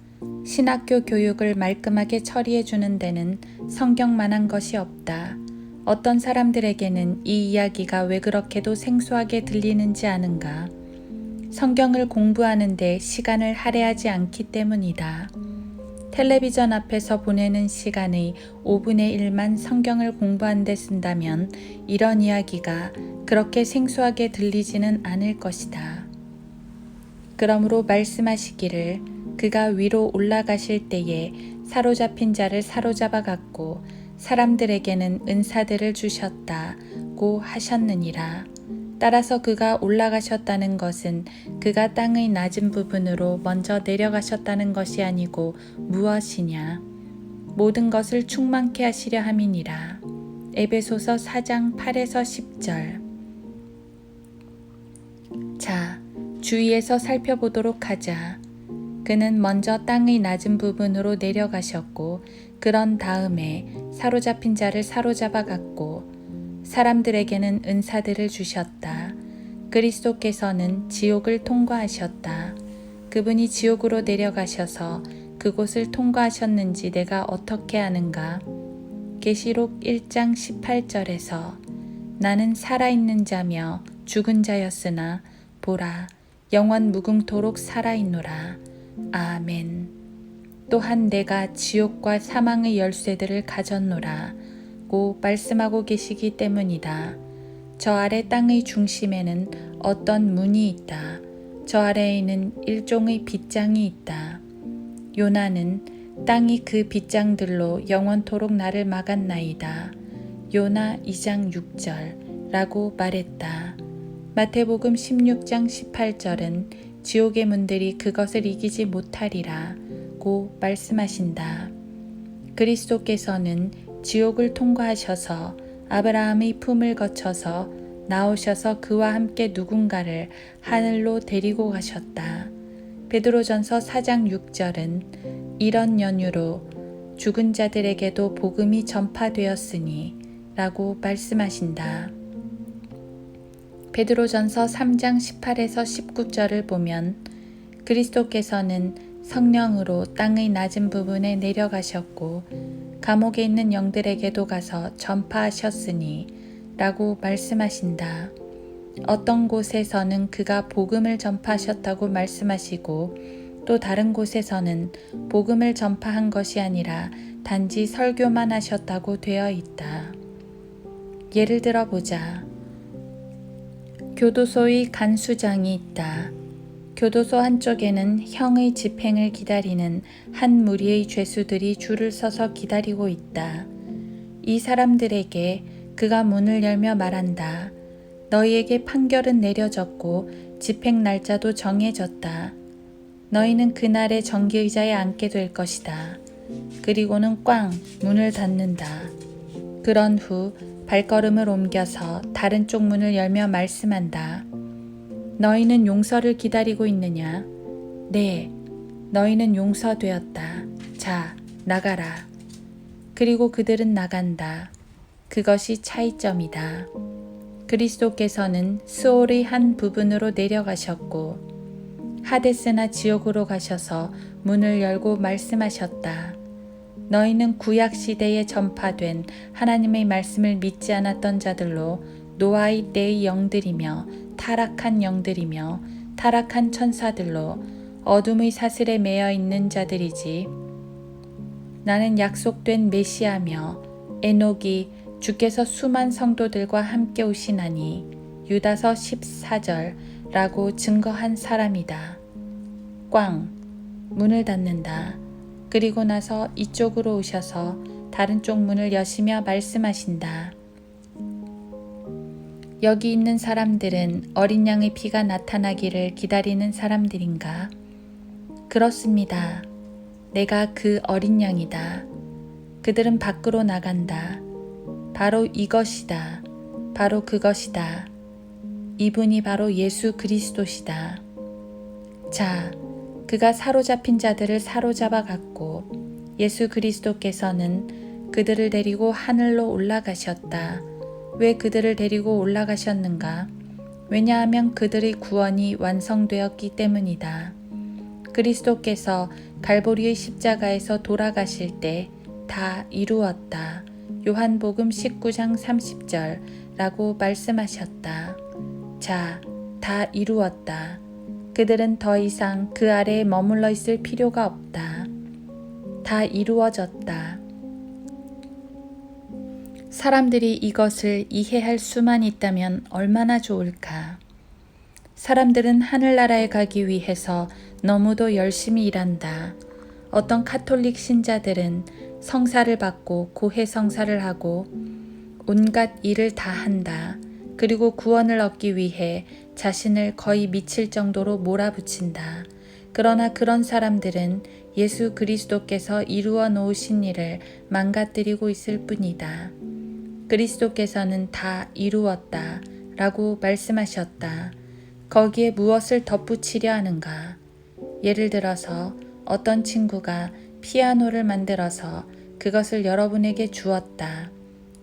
신학교 교육을 말끔하게 처리해 주는 데는 성경만한 것이 없다. 어떤 사람들에게는 이 이야기가 왜 그렇게도 생소하게 들리는지 아는가? 성경을 공부하는 데 시간을 할애하지 않기 때문이다. 텔레비전 앞에서 보내는 시간의 5분의 1만 성경을 공부한 데 쓴다면 이런 이야기가 그렇게 생소하게 들리지는 않을 것이다. 그러므로 말씀하시기를 그가 위로 올라가실 때에 사로잡힌 자를 사로잡아 갔고 사람들에게는 은사들을 주셨다고 하셨느니라. 따라서 그가 올라가셨다는 것은 그가 땅의 낮은 부분으로 먼저 내려가셨다는 것이 아니고 무엇이냐? 모든 것을 충만케 하시려 함이니라. 에베소서 4장 8에서 10절. 자, 주위에서 살펴보도록 하자. 그는 먼저 땅의 낮은 부분으로 내려가셨고 그런 다음에 사로잡힌 자를 사로잡아 갔고 사람들에게는 은사들을 주셨다. 그리스도께서는 지옥을 통과하셨다. 그분이 지옥으로 내려가셔서 그곳을 통과하셨는지 내가 어떻게 아는가? 계시록 1장 18절에서 나는 살아있는 자며 죽은 자였으나 보라 영원 무궁토록 살아있노라. 아멘. 또한 내가 지옥과 사망의 열쇠들을 가졌노라 고 말씀하고 계시기 때문이다. 저 아래 땅의 중심에는 어떤 문이 있다. 저 아래에는 일종의 빗장이 있다. 요나는 땅이 그 빗장들로 영원토록 나를 막았나이다. 요나 2장 6절 라고 말했다. 마태복음 16장 18절은 지옥의 문들이 그것을 이기지 못하리라 고 말씀하신다. 그리스도께서는 지옥을 통과하셔서 아브라함의 품을 거쳐서 나오셔서 그와 함께 누군가를 하늘로 데리고 가셨다. 베드로전서 4장 6절은 이런 연유로 죽은 자들에게도 복음이 전파되었으니 라고 말씀하신다. 베드로전서 3장 18에서 19절을 보면 그리스도께서는 성령으로 땅의 낮은 부분에 내려가셨고 감옥에 있는 영들에게도 가서 전파하셨으니 라고 말씀하신다. 어떤 곳에서는 그가 복음을 전파하셨다고 말씀하시고 또 다른 곳에서는 복음을 전파한 것이 아니라 단지 설교만 하셨다고 되어 있다. 예를 들어 보자. 교도소의 간수장이 있다. 교도소 한쪽에는 형의 집행을 기다리는 한 무리의 죄수들이 줄을 서서 기다리고 있다. 이 사람들에게 그가 문을 열며 말한다. 너희에게 판결은 내려졌고 집행 날짜도 정해졌다. 너희는 그날의 정기의자에 앉게 될 것이다. 그리고는 꽝 문을 닫는다. 그런 후 발걸음을 옮겨서 다른 쪽 문을 열며 말씀한다. 너희는 용서를 기다리고 있느냐? 네, 너희는 용서되었다. 자, 나가라. 그리고 그들은 나간다. 그것이 차이점이다. 그리스도께서는 스올의 한 부분으로 내려가셨고 하데스나 지옥으로 가셔서 문을 열고 말씀하셨다. 너희는 구약 시대에 전파된 하나님의 말씀을 믿지 않았던 자들로 노아의 때의 영들이며 타락한 영들이며 타락한 천사들로 어둠의 사슬에 매여 있는 자들이지. 나는 약속된 메시아며 에녹이 주께서 수만 성도들과 함께 오시나니 유다서 14절라고 증거한 사람이다. 꽝 문을 닫는다. 그리고 나서 이쪽으로 오셔서 다른 쪽 문을 여시며 말씀하신다. 여기 있는 사람들은 어린 양의 피가 나타나기를 기다리는 사람들인가? 그렇습니다. 내가 그 어린 양이다. 그들은 밖으로 나간다. 바로 이것이다. 바로 그것이다. 이분이 바로 예수 그리스도시다. 자, 그가 사로잡힌 자들을 사로잡아 갔고 예수 그리스도께서는 그들을 데리고 하늘로 올라가셨다. 왜 그들을 데리고 올라가셨는가? 왜냐하면 그들의 구원이 완성되었기 때문이다. 그리스도께서 갈보리의 십자가에서 돌아가실 때 다 이루었다. 요한복음 19장 30절라고 말씀하셨다. 자, 다 이루었다. 그들은 더 이상 그 아래에 머물러 있을 필요가 없다. 다 이루어졌다. 사람들이 이것을 이해할 수만 있다면 얼마나 좋을까. 사람들은 하늘나라에 가기 위해서 너무도 열심히 일한다. 어떤 카톨릭 신자들은 성사를 받고 고해 성사를 하고 온갖 일을 다 한다. 그리고 구원을 얻기 위해 자신을 거의 미칠 정도로 몰아붙인다. 그러나 그런 사람들은 예수 그리스도께서 이루어 놓으신 일을 망가뜨리고 있을 뿐이다. 그리스도께서는 다 이루었다 라고 말씀하셨다. 거기에 무엇을 덧붙이려 하는가? 예를 들어서 어떤 친구가 피아노를 만들어서 그것을 여러분에게 주었다.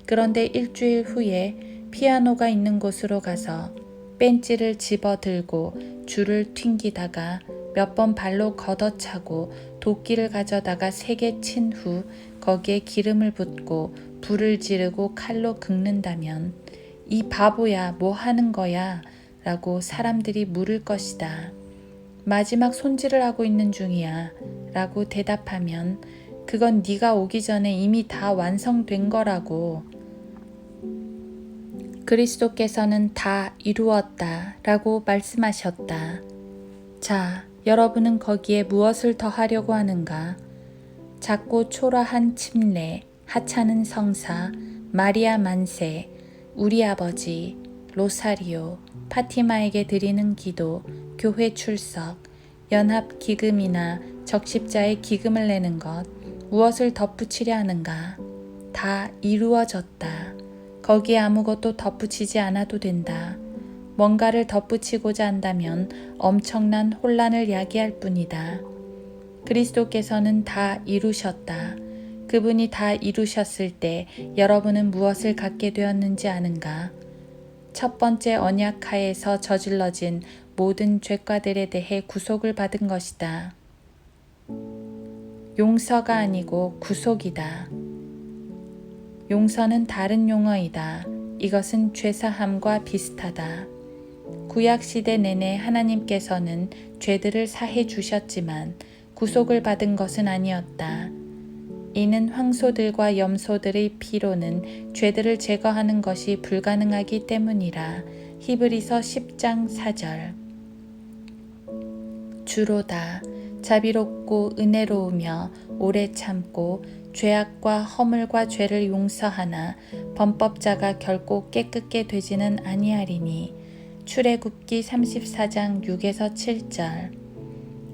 그런데 일주일 후에 피아노가 있는 곳으로 가서 벤치를 집어들고 줄을 튕기다가 몇 번 발로 걷어차고 도끼를 가져다가 세게 친 후 거기에 기름을 붓고 불을 지르고 칼로 긁는다면 이 바보야 뭐 하는 거야? 라고 사람들이 물을 것이다. 마지막 손질을 하고 있는 중이야 라고 대답하면 그건 네가 오기 전에 이미 다 완성된 거라고. 그리스도께서는 다 이루었다 라고 말씀하셨다. 자, 여러분은 거기에 무엇을 더하려고 하는가? 작고 초라한 침례, 하찮은 성사, 마리아 만세, 우리 아버지, 로사리오, 파티마에게 드리는 기도, 교회 출석, 연합 기금이나 적십자에 기금을 내는 것, 무엇을 덧붙이려 하는가? 다 이루어졌다. 거기에 아무것도 덧붙이지 않아도 된다. 뭔가를 덧붙이고자 한다면 엄청난 혼란을 야기할 뿐이다. 그리스도께서는 다 이루셨다. 그분이 다 이루셨을 때 여러분은 무엇을 갖게 되었는지 아는가? 첫 번째 언약하에서 저질러진 모든 죄과들에 대해 구속을 받은 것이다. 용서가 아니고 구속이다. 용서는 다른 용어이다. 이것은 죄사함과 비슷하다. 구약시대 내내 하나님께서는 죄들을 사해 주셨지만 구속을 받은 것은 아니었다. 이는 황소들과 염소들의 피로는 죄들을 제거하는 것이 불가능하기 때문이라. 히브리서 10장 4절. 주로다 자비롭고 은혜로우며 오래 참고 죄악과 허물과 죄를 용서하나 범법자가 결코 깨끗게 되지는 아니하리니. 출애굽기 34장 6에서 7절.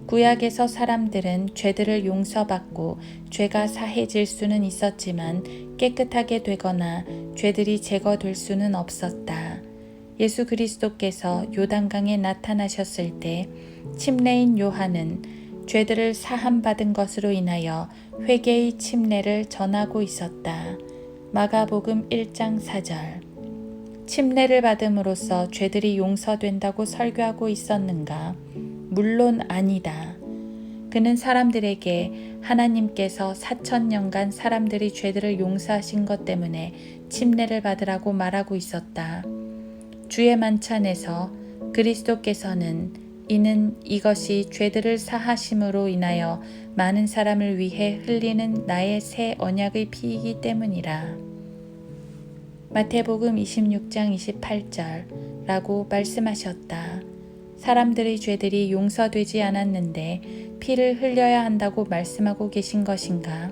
구약에서 사람들은 죄들을 용서받고 죄가 사해질 수는 있었지만 깨끗하게 되거나 죄들이 제거될 수는 없었다. 예수 그리스도께서 요단강에 나타나셨을 때 침례인 요한은 죄들을 사함받은 것으로 인하여 회개의 침례를 전하고 있었다. 마가복음 1장 4절. 침례를 받음으로써 죄들이 용서된다고 설교하고 있었는가? 물론 아니다. 그는 사람들에게 하나님께서 4,000년간 사람들이 죄들을 용서하신 것 때문에 침례를 받으라고 말하고 있었다. 주의 만찬에서 그리스도께서는 이는 이것이 죄들을 사하심으로 인하여 많은 사람을 위해 흘리는 나의 새 언약의 피이기 때문이라. 마태복음 26장 28절 라고 말씀하셨다. 사람들의 죄들이 용서되지 않았는데 피를 흘려야 한다고 말씀하고 계신 것인가?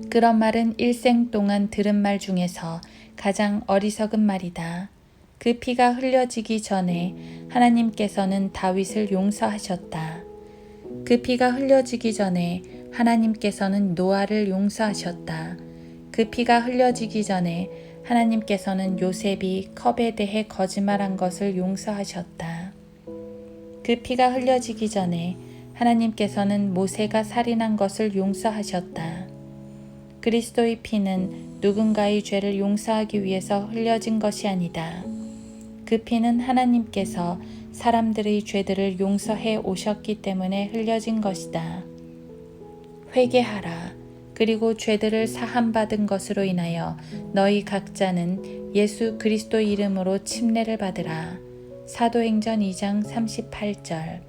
그런 말은 일생 동안 들은 말 중에서 가장 어리석은 말이다. 그 피가 흘려지기 전에 하나님께서는 다윗을 용서하셨다. 그 피가 흘려지기 전에 하나님께서는 노아를 용서하셨다. 그 피가 흘려지기 전에 하나님께서는 요셉이 컵에 대해 거짓말한 것을 용서하셨다. 그 피가 흘려지기 전에 하나님께서는 모세가 살인한 것을 용서하셨다. 그리스도의 피는 누군가의 죄를 용서하기 위해서 흘려진 것이 아니다. 그 피는 하나님께서 사람들의 죄들을 용서해 오셨기 때문에 흘려진 것이다. 회개하라. 그리고 죄들을 사함받은 것으로 인하여 너희 각자는 예수 그리스도 이름으로 침례를 받으라. 사도행전 2장 38절.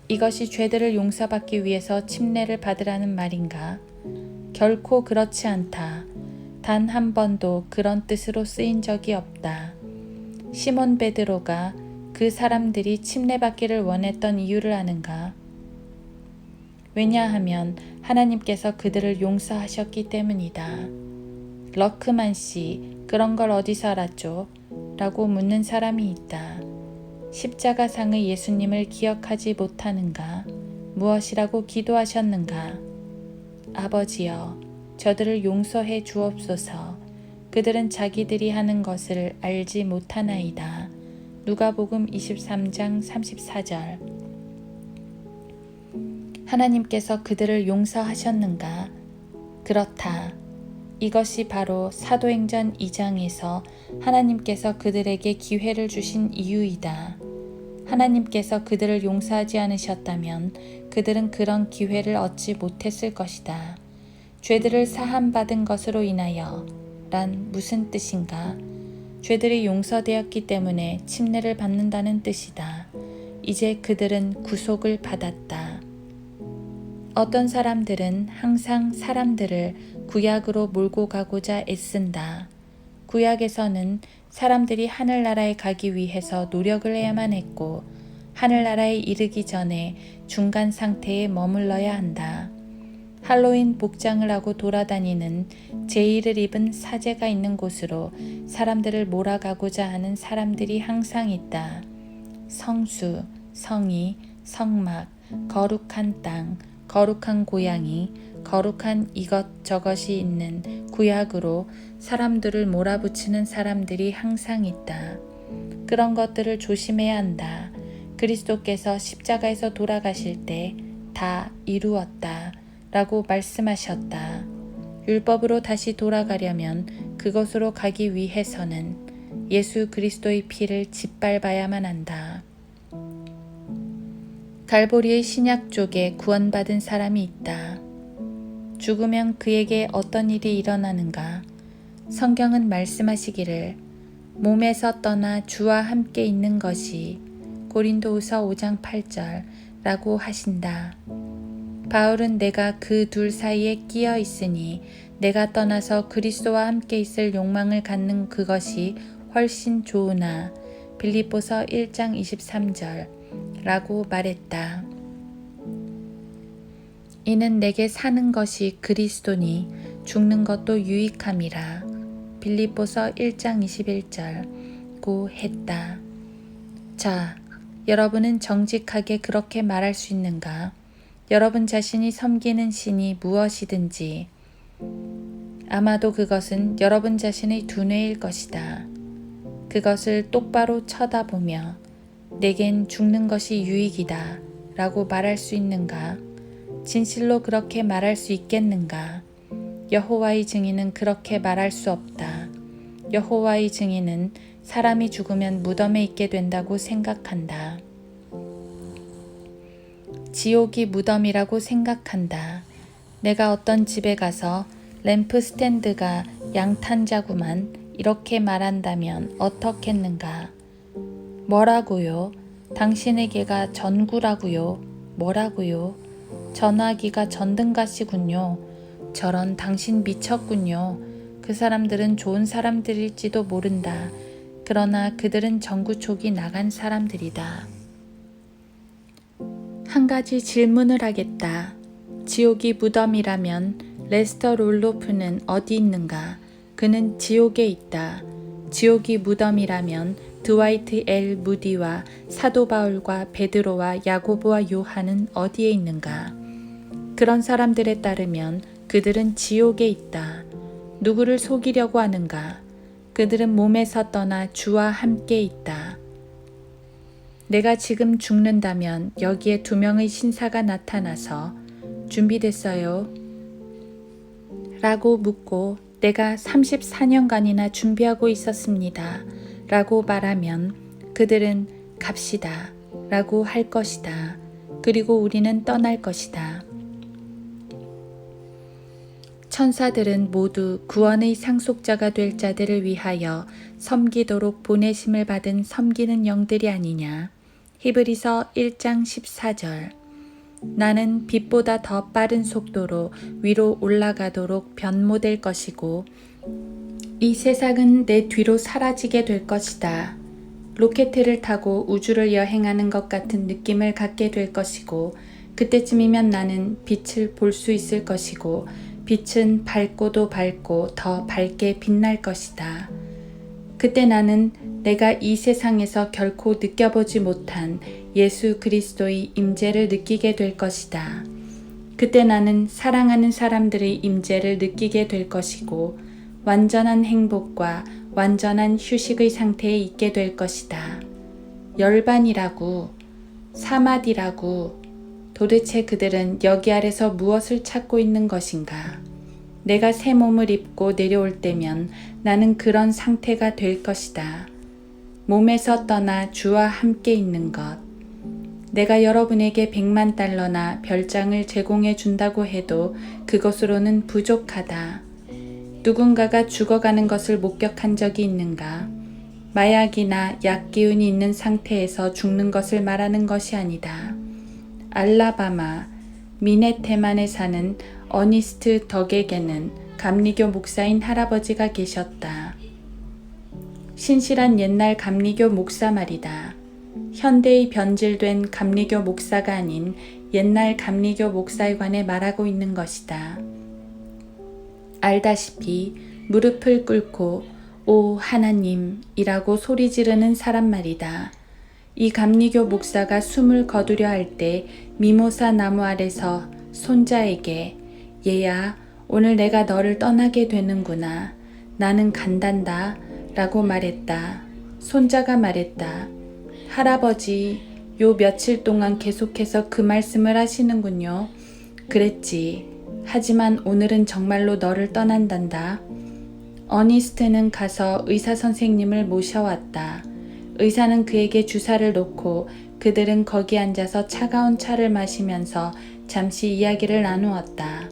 이것이 죄들을 용서받기 위해서 침례를 받으라는 말인가? 결코 그렇지 않다. 단 한 번도 그런 뜻으로 쓰인 적이 없다. 시몬 베드로가 그 사람들이 침례받기를 원했던 이유를 아는가? 왜냐하면 하나님께서 그들을 용서하셨기 때문이다. 러크만 씨, 그런 걸 어디서 알았죠? 라고 묻는 사람이 있다. 십자가상의 예수님을 기억하지 못하는가? 무엇이라고 기도하셨는가? 아버지여, 저들을 용서해 주옵소서. 그들은 자기들이 하는 것을 알지 못하나이다. 누가복음 23장 34절. 하나님께서 그들을 용서하셨는가? 그렇다. 이것이 바로 사도행전 2장에서 하나님께서 그들에게 기회를 주신 이유이다. 하나님께서 그들을 용서하지 않으셨다면 그들은 그런 기회를 얻지 못했을 것이다. 죄들을 사함받은 것으로 인하여 란 무슨 뜻인가? 죄들이 용서되었기 때문에 침례를 받는다는 뜻이다. 이제 그들은 구속을 받았다. 어떤 사람들은 항상 사람들을 구약으로 몰고 가고자 애쓴다. 구약에서는 사람들이 하늘나라에 가기 위해서 노력을 해야만 했고 하늘나라에 이르기 전에 중간 상태에 머물러야 한다. 할로윈 복장을 하고 돌아다니는 제의를 입은 사제가 있는 곳으로 사람들을 몰아가고자 하는 사람들이 항상 있다. 성수, 성의, 성막, 거룩한 땅, 거룩한 고양이, 거룩한 이것저것이 있는 구약으로 사람들을 몰아붙이는 사람들이 항상 있다. 그런 것들을 조심해야 한다. 그리스도께서 십자가에서 돌아가실 때 다 이루었다 라고 말씀하셨다. 율법으로 다시 돌아가려면 그것으로 가기 위해서는 예수 그리스도의 피를 짓밟아야만 한다. 갈보리의 신약 쪽에 구원받은 사람이 있다. 죽으면 그에게 어떤 일이 일어나는가? 성경은 말씀하시기를 몸에서 떠나 주와 함께 있는 것이 고린도후서 5장 8절 라고 하신다. 바울은 내가 그 둘 사이에 끼어 있으니 내가 떠나서 그리스도와 함께 있을 욕망을 갖는 그것이 훨씬 좋으나 빌립보서 1장 23절 라고 말했다. 이는 내게 사는 것이 그리스도니 죽는 것도 유익함이라. 빌립보서 1장 21절 고 했다. 자, 여러분은 정직하게 그렇게 말할 수 있는가? 여러분 자신이 섬기는 신이 무엇이든지 아마도 그것은 여러분 자신의 두뇌일 것이다. 그것을 똑바로 쳐다보며 내겐 죽는 것이 유익이다 라고 말할 수 있는가? 진실로 그렇게 말할 수 있겠는가? 여호와의 증인은 그렇게 말할 수 없다. 여호와의 증인은 사람이 죽으면 무덤에 있게 된다고 생각한다. 지옥이 무덤이라고 생각한다. 내가 어떤 집에 가서 램프 스탠드가 양탄자구만 이렇게 말한다면 어떻겠는가? 뭐라고요? 당신에게가 전구라고요? 뭐라고요? 전화기가 전등갓이군요. 저런 당신 미쳤군요. 그 사람들은 좋은 사람들일지도 모른다. 그러나 그들은 전구촉이 나간 사람들이다. 한 가지 질문을 하겠다. 지옥이 무덤이라면 레스터 롤로프는 어디 있는가? 그는 지옥에 있다. 지옥이 무덤이라면 드와이트 엘 무디와 사도 바울과 베드로와 야고보와 요한은 어디에 있는가? 그런 사람들에 따르면 그들은 지옥에 있다. 누구를 속이려고 하는가? 그들은 몸에서 떠나 주와 함께 있다. 내가 지금 죽는다면 여기에 2명의 신사가 나타나서 준비됐어요? 라고 묻고 내가 34년간이나 준비하고 있었습니다. 라고 말하면 그들은 갑시다. 라고 할 것이다. 그리고 우리는 떠날 것이다. 천사들은 모두 구원의 상속자가 될 자들을 위하여 섬기도록 보내심을 받은 섬기는 영들이 아니냐. 히브리서 1장 14절. 나는 빛보다 더 빠른 속도로 위로 올라가도록 변모될 것이고 이 세상은 내 뒤로 사라지게 될 것이다. 로켓을 타고 우주를 여행하는 것 같은 느낌을 갖게 될 것이고 그때쯤이면 나는 빛을 볼 수 있을 것이고 빛은 밝고도 밝고 더 밝게 빛날 것이다. 그때 나는 내가 이 세상에서 결코 느껴보지 못한 예수 그리스도의 임재를 느끼게 될 것이다. 그때 나는 사랑하는 사람들의 임재를 느끼게 될 것이고 완전한 행복과 완전한 휴식의 상태에 있게 될 것이다. 열반이라고, 사마디라고, 도대체 그들은 여기 아래서 무엇을 찾고 있는 것인가? 내가 새 몸을 입고 내려올 때면 나는 그런 상태가 될 것이다. 몸에서 떠나 주와 함께 있는 것. 내가 여러분에게 100만 달러나 별장을 제공해 준다고 해도 그것으로는 부족하다. 누군가가 죽어가는 것을 목격한 적이 있는가? 마약이나 약 기운이 있는 상태에서 죽는 것을 말하는 것이 아니다. 알라바마, 미네테만에 사는 어니스트 덕에게는 감리교 목사인 할아버지가 계셨다. 신실한 옛날 감리교 목사 말이다. 현대의 변질된 감리교 목사가 아닌 옛날 감리교 목사에 관해 말하고 있는 것이다. 알다시피 무릎을 꿇고 오 하나님이라고 소리 지르는 사람 말이다. 이 감리교 목사가 숨을 거두려 할 때 미모사 나무 아래서 손자에게 얘야 오늘 내가 너를 떠나게 되는구나. 나는 간단다 라고 말했다. 손자가 말했다. 할아버지 요 며칠 동안 계속해서 그 말씀을 하시는군요. 그랬지. 하지만 오늘은 정말로 너를 떠난단다. 어니스트는 가서 의사 선생님을 모셔왔다. 의사는 그에게 주사를 놓고 그들은 거기 앉아서 차가운 차를 마시면서 잠시 이야기를 나누었다.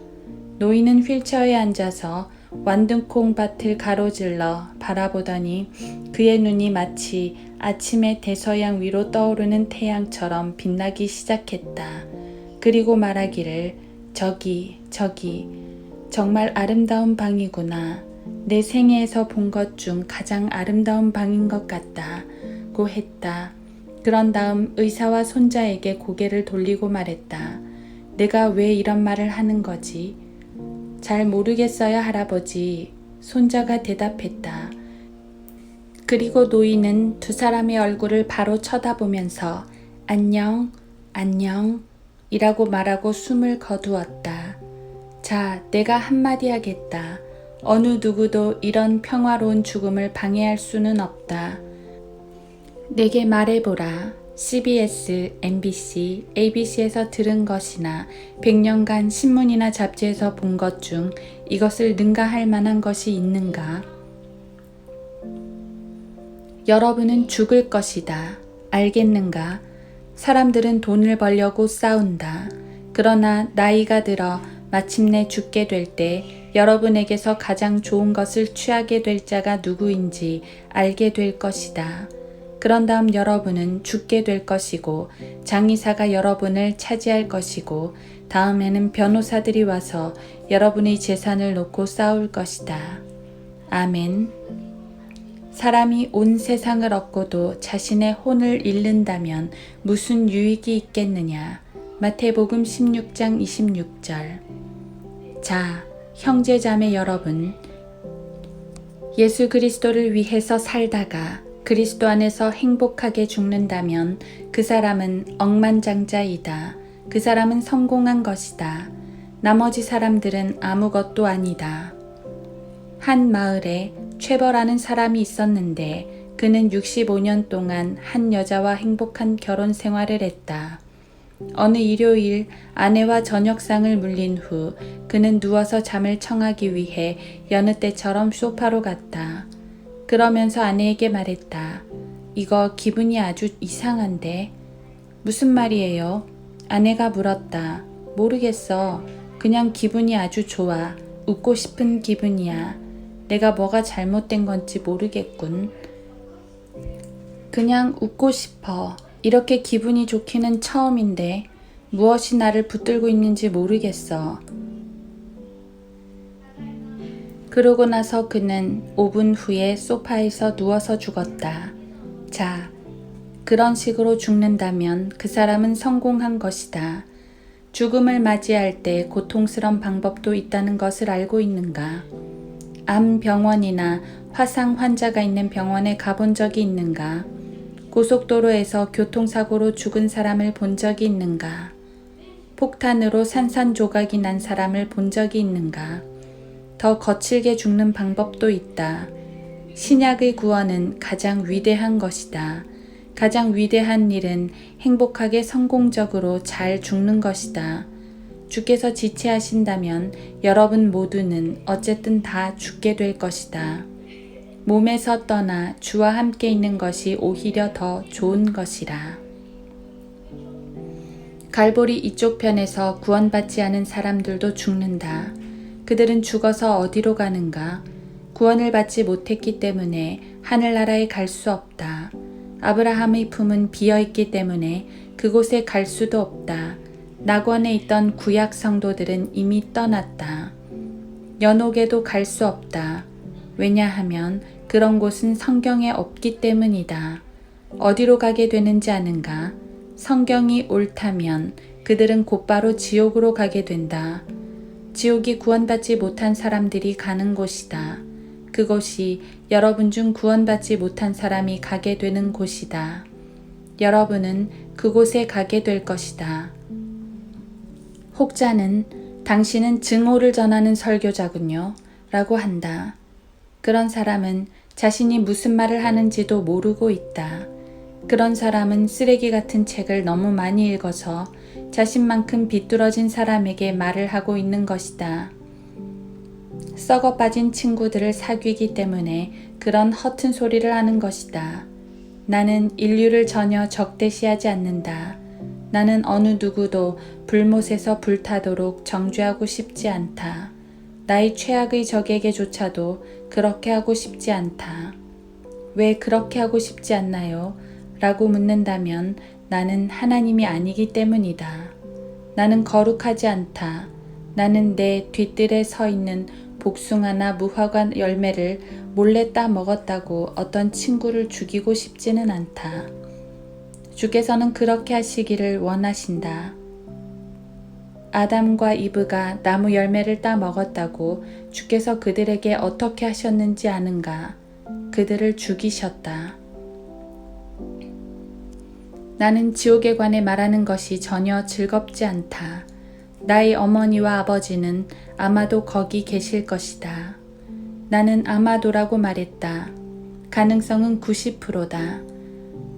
노인은 휠체어에 앉아서 완등콩 밭을 가로질러 바라보더니 그의 눈이 마치 아침의 대서양 위로 떠오르는 태양처럼 빛나기 시작했다. 그리고 말하기를 저기 정말 아름다운 방이구나. 내 생애에서 본 것 중 가장 아름다운 방인 것 같다고 했다. 그런 다음 의사와 손자에게 고개를 돌리고 말했다. 내가 왜 이런 말을 하는 거지? 잘 모르겠어요, 할아버지. 손자가 대답했다. 그리고 노인은 두 사람의 얼굴을 바로 쳐다보면서 안녕, 안녕 이라고 말하고 숨을 거두었다. 자, 내가 한마디 하겠다. 어느 누구도 이런 평화로운 죽음을 방해할 수는 없다. 내게 말해보라. CBS, MBC, ABC에서 들은 것이나 100년간 신문이나 잡지에서 본 것 중 이것을 능가할 만한 것이 있는가? 여러분은 죽을 것이다. 알겠는가? 사람들은 돈을 벌려고 싸운다. 그러나 나이가 들어 마침내 죽게 될 때 여러분에게서 가장 좋은 것을 취하게 될 자가 누구인지 알게 될 것이다. 그런 다음 여러분은 죽게 될 것이고 장의사가 여러분을 차지할 것이고 다음에는 변호사들이 와서 여러분의 재산을 놓고 싸울 것이다. 아멘. 사람이 온 세상을 얻고도 자신의 혼을 잃는다면 무슨 유익이 있겠느냐. 마태복음 16장 26절. 자, 형제자매 여러분, 예수 그리스도를 위해서 살다가 그리스도 안에서 행복하게 죽는다면 그 사람은 억만장자이다. 그 사람은 성공한 것이다. 나머지 사람들은 아무것도 아니다. 한 마을에 최버라는 사람이 있었는데 그는 65년 동안 한 여자와 행복한 결혼 생활을 했다. 어느 일요일 아내와 저녁상을 물린 후 그는 누워서 잠을 청하기 위해 여느 때처럼 소파로 갔다. 그러면서 아내에게 말했다. 이거 기분이 아주 이상한데? 무슨 말이에요? 아내가 물었다. 모르겠어. 그냥 기분이 아주 좋아. 웃고 싶은 기분이야. 내가 뭐가 잘못된 건지 모르겠군. 그냥 웃고 싶어. 이렇게 기분이 좋기는 처음인데 무엇이 나를 붙들고 있는지 모르겠어. 그러고 나서 그는 5분 후에 소파에서 누워서 죽었다. 자, 그런 식으로 죽는다면 그 사람은 성공한 것이다. 죽음을 맞이할 때 고통스러운 방법도 있다는 것을 알고 있는가? 암 병원이나 화상 환자가 있는 병원에 가본 적이 있는가? 고속도로에서 교통사고로 죽은 사람을 본 적이 있는가? 폭탄으로 산산조각이 난 사람을 본 적이 있는가? 더 거칠게 죽는 방법도 있다. 신약의 구원은 가장 위대한 것이다. 가장 위대한 일은 행복하게 성공적으로 잘 죽는 것이다. 주께서 지체하신다면 여러분 모두는 어쨌든 다 죽게 될 것이다. 몸에서 떠나 주와 함께 있는 것이 오히려 더 좋은 것이라. 갈보리 이쪽 편에서 구원받지 않은 사람들도 죽는다. 그들은 죽어서 어디로 가는가? 구원을 받지 못했기 때문에 하늘나라에 갈 수 없다. 아브라함의 품은 비어있기 때문에 그곳에 갈 수도 없다. 낙원에 있던 구약 성도들은 이미 떠났다. 연옥에도 갈 수 없다. 왜냐하면 그런 곳은 성경에 없기 때문이다. 어디로 가게 되는지 아는가? 성경이 옳다면 그들은 곧바로 지옥으로 가게 된다. 지옥이 구원받지 못한 사람들이 가는 곳이다. 그곳이 여러분 중 구원받지 못한 사람이 가게 되는 곳이다. 여러분은 그곳에 가게 될 것이다. 혹자는 당신은 증오를 전하는 설교자군요. 라고 한다. 그런 사람은 자신이 무슨 말을 하는지도 모르고 있다. 그런 사람은 쓰레기 같은 책을 너무 많이 읽어서 자신만큼 비뚤어진 사람에게 말을 하고 있는 것이다. 썩어 빠진 친구들을 사귀기 때문에 그런 허튼 소리를 하는 것이다. 나는 인류를 전혀 적대시하지 않는다. 나는 어느 누구도 불못에서 불타도록 정죄하고 싶지 않다. 나의 최악의 적에게조차도 그렇게 하고 싶지 않다. 왜 그렇게 하고 싶지 않나요? 라고 묻는다면 나는 하나님이 아니기 때문이다. 나는 거룩하지 않다. 나는 내 뒤뜰에 서 있는 복숭아나 무화과 열매를 몰래 따 먹었다고 어떤 친구를 죽이고 싶지는 않다. 주께서는 그렇게 하시기를 원하신다. 아담과 이브가 나무 열매를 따 먹었다고 주께서 그들에게 어떻게 하셨는지 아는가? 그들을 죽이셨다. 나는 지옥에 관해 말하는 것이 전혀 즐겁지 않다. 나의 어머니와 아버지는 아마도 거기 계실 것이다. 나는 아마도라고 말했다. 가능성은 90%다.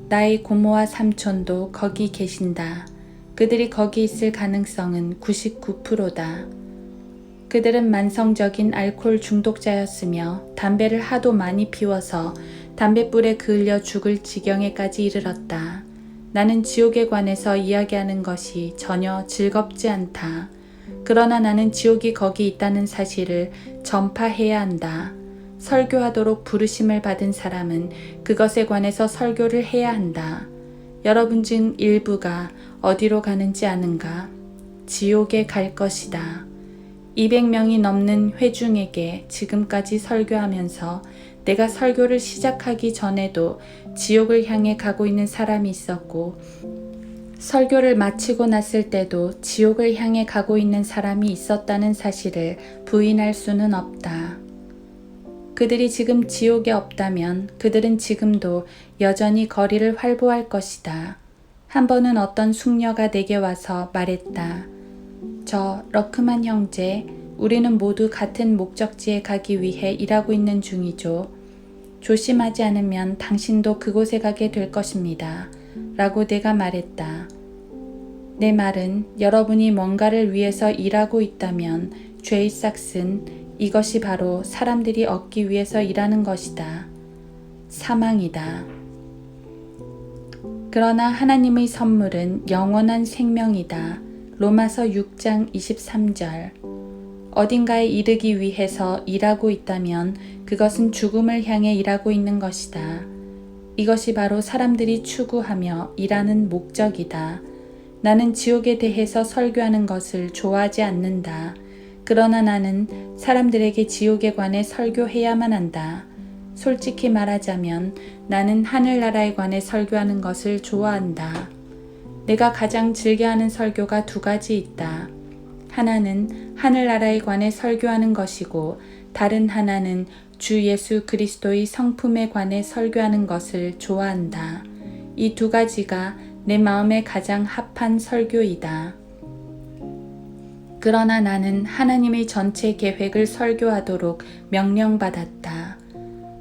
나의 고모와 삼촌도 거기 계신다. 그들이 거기 있을 가능성은 99%다. 그들은 만성적인 알코올 중독자였으며 담배를 하도 많이 피워서 담뱃불에 그을려 죽을 지경에까지 이르렀다. 나는 지옥에 관해서 이야기하는 것이 전혀 즐겁지 않다. 그러나 나는 지옥이 거기 있다는 사실을 전파해야 한다. 설교하도록 부르심을 받은 사람은 그것에 관해서 설교를 해야 한다. 여러분 중 일부가 어디로 가는지 아는가? 지옥에 갈 것이다. 200명이 넘는 회중에게 지금까지 설교하면서 내가 설교를 시작하기 전에도 지옥을 향해 가고 있는 사람이 있었고, 설교를 마치고 났을 때도 지옥을 향해 가고 있는 사람이 있었다는 사실을 부인할 수는 없다. 그들이 지금 지옥에 없다면 그들은 지금도 여전히 거리를 활보할 것이다. 한 번은 어떤 숙녀가 내게 와서 말했다. 저 러크만 형제, 우리는 모두 같은 목적지에 가기 위해 일하고 있는 중이죠. 조심하지 않으면 당신도 그곳에 가게 될 것입니다. 라고 내가 말했다. 내 말은 여러분이 뭔가를 위해서 일하고 있다면 죄의 싹은 이것이 바로 사람들이 얻기 위해서 일하는 것이다. 사망이다. 그러나 하나님의 선물은 영원한 생명이다. 로마서 6장 23절. 어딘가에 이르기 위해서 일하고 있다면 그것은 죽음을 향해 일하고 있는 것이다. 이것이 바로 사람들이 추구하며 일하는 목적이다. 나는 지옥에 대해서 설교하는 것을 좋아하지 않는다. 그러나 나는 사람들에게 지옥에 관해 설교해야만 한다. 솔직히 말하자면 나는 하늘나라에 관해 설교하는 것을 좋아한다. 내가 가장 즐겨하는 설교가 두 가지 있다. 하나는 하늘나라에 관해 설교하는 것이고 다른 하나는 주 예수 그리스도의 성품에 관해 설교하는 것을 좋아한다. 이 두 가지가 내 마음에 가장 합한 설교이다. 그러나 나는 하나님의 전체 계획을 설교하도록 명령받았다.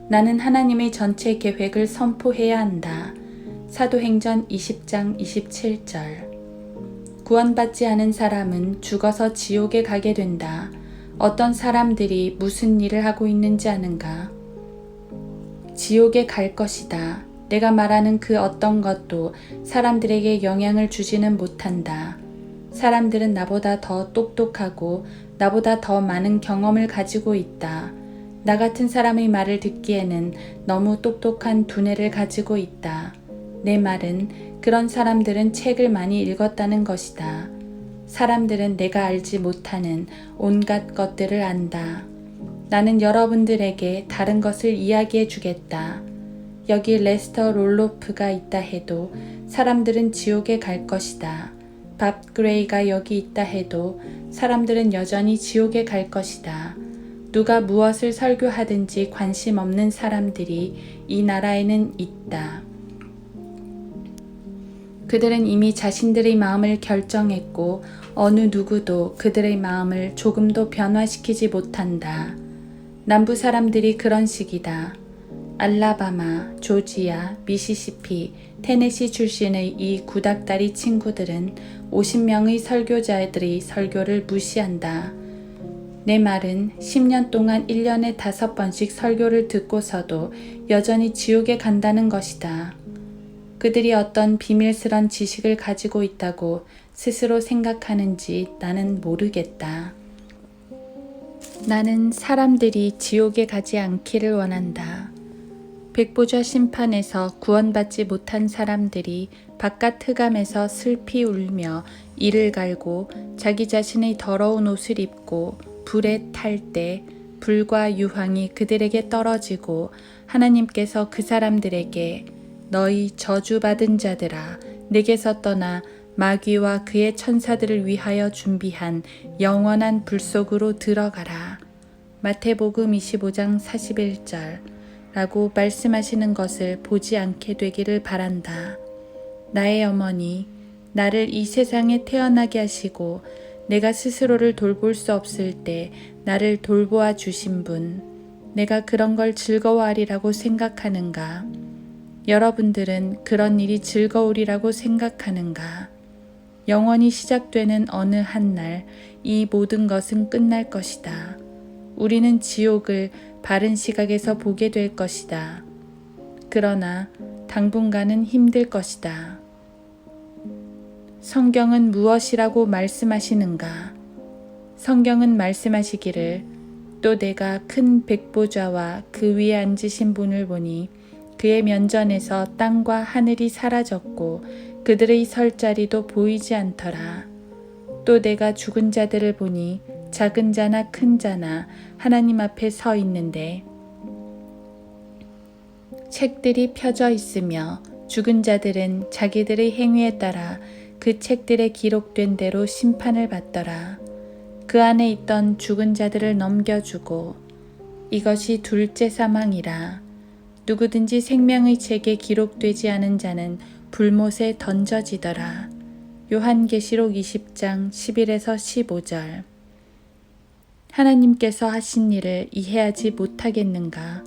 나는 하나님의 전체 계획을 선포해야 한다. 사도행전 20장 27절. 구원받지 않은 사람은 죽어서 지옥에 가게 된다. 어떤 사람들이 무슨 일을 하고 있는지 아는가? 지옥에 갈 것이다. 내가 말하는 그 어떤 것도 사람들에게 영향을 주지는 못한다. 사람들은 나보다 더 똑똑하고 나보다 더 많은 경험을 가지고 있다. 나 같은 사람의 말을 듣기에는 너무 똑똑한 두뇌를 가지고 있다. 내 말은 그런 사람들은 책을 많이 읽었다는 것이다. 사람들은 내가 알지 못하는 온갖 것들을 안다. 나는 여러분들에게 다른 것을 이야기해 주겠다. 여기 레스터 롤로프가 있다 해도 사람들은 지옥에 갈 것이다. 밥 그레이가 여기 있다 해도 사람들은 여전히 지옥에 갈 것이다. 누가 무엇을 설교하든지 관심 없는 사람들이 이 나라에는 있다. 그들은 이미 자신들의 마음을 결정했고 어느 누구도 그들의 마음을 조금도 변화시키지 못한다. 남부 사람들이 그런 식이다. 알라바마, 조지아, 미시시피, 테네시 출신의 이 구닥다리 친구들은 50명의 설교자들이 설교를 무시한다. 내 말은 10년 동안 1년에 5번씩 설교를 듣고서도 여전히 지옥에 간다는 것이다. 그들이 어떤 비밀스런 지식을 가지고 있다고 스스로 생각하는지 나는 모르겠다. 나는 사람들이 지옥에 가지 않기를 원한다. 백보자 심판에서 구원받지 못한 사람들이 바깥 흑암에서 슬피 울며 이를 갈고 자기 자신의 더러운 옷을 입고 불에 탈 때 불과 유황이 그들에게 떨어지고 하나님께서 그 사람들에게 너희 저주받은 자들아 내게서 떠나 마귀와 그의 천사들을 위하여 준비한 영원한 불 속으로 들어가라. 마태복음 25장 41절 라고 말씀하시는 것을 보지 않게 되기를 바란다. 나의 어머니, 나를 이 세상에 태어나게 하시고 내가 스스로를 돌볼 수 없을 때 나를 돌보아 주신 분, 내가 그런 걸 즐거워하리라고 생각하는가? 여러분들은 그런 일이 즐거우리라고 생각하는가? 영원히 시작되는 어느 한 날 이 모든 것은 끝날 것이다. 우리는 지옥을 바른 시각에서 보게 될 것이다. 그러나 당분간은 힘들 것이다. 성경은 무엇이라고 말씀하시는가? 성경은 말씀하시기를 또 내가 큰 백보좌와 그 위에 앉으신 분을 보니 그의 면전에서 땅과 하늘이 사라졌고 그들의 설 자리도 보이지 않더라. 또 내가 죽은 자들을 보니 작은 자나 큰 자나 하나님 앞에 서 있는데 책들이 펴져 있으며 죽은 자들은 자기들의 행위에 따라 그 책들에 기록된 대로 심판을 받더라. 그 안에 있던 죽은 자들을 넘겨주고 이것이 둘째 사망이라. 누구든지 생명의 책에 기록되지 않은 자는 불못에 던져지더라. 요한계시록 20장 11에서 15절. 하나님께서 하신 일을 이해하지 못하겠는가?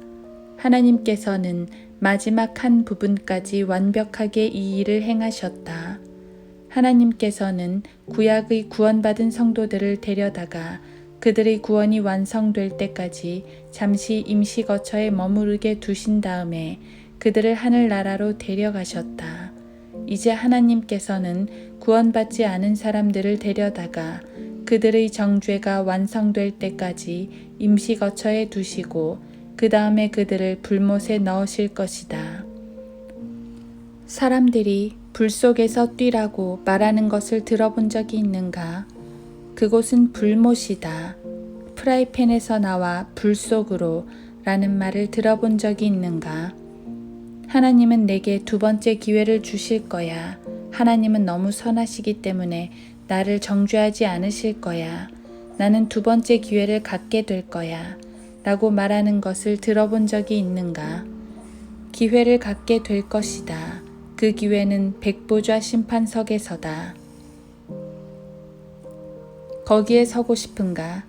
하나님께서는 마지막 한 부분까지 완벽하게 이 일을 행하셨다. 하나님께서는 구약의 구원받은 성도들을 데려다가 그들의 구원이 완성될 때까지 잠시 임시 거처에 머무르게 두신 다음에 그들을 하늘나라로 데려가셨다. 이제 하나님께서는 구원받지 않은 사람들을 데려다가 그들의 정죄가 완성될 때까지 임시 거처에 두시고 그 다음에 그들을 불못에 넣으실 것이다. 사람들이 불 속에서 뛰라고 말하는 것을 들어본 적이 있는가? 그곳은 불못이다. 프라이팬에서 나와 불 속으로 라는 말을 들어본 적이 있는가? 하나님은 내게 두 번째 기회를 주실 거야. 하나님은 너무 선하시기 때문에 나를 정죄하지 않으실 거야. 나는 두 번째 기회를 갖게 될 거야. 라고 말하는 것을 들어본 적이 있는가? 기회를 갖게 될 것이다. 그 기회는 백보좌 심판석에서다. 거기에 서고 싶은가?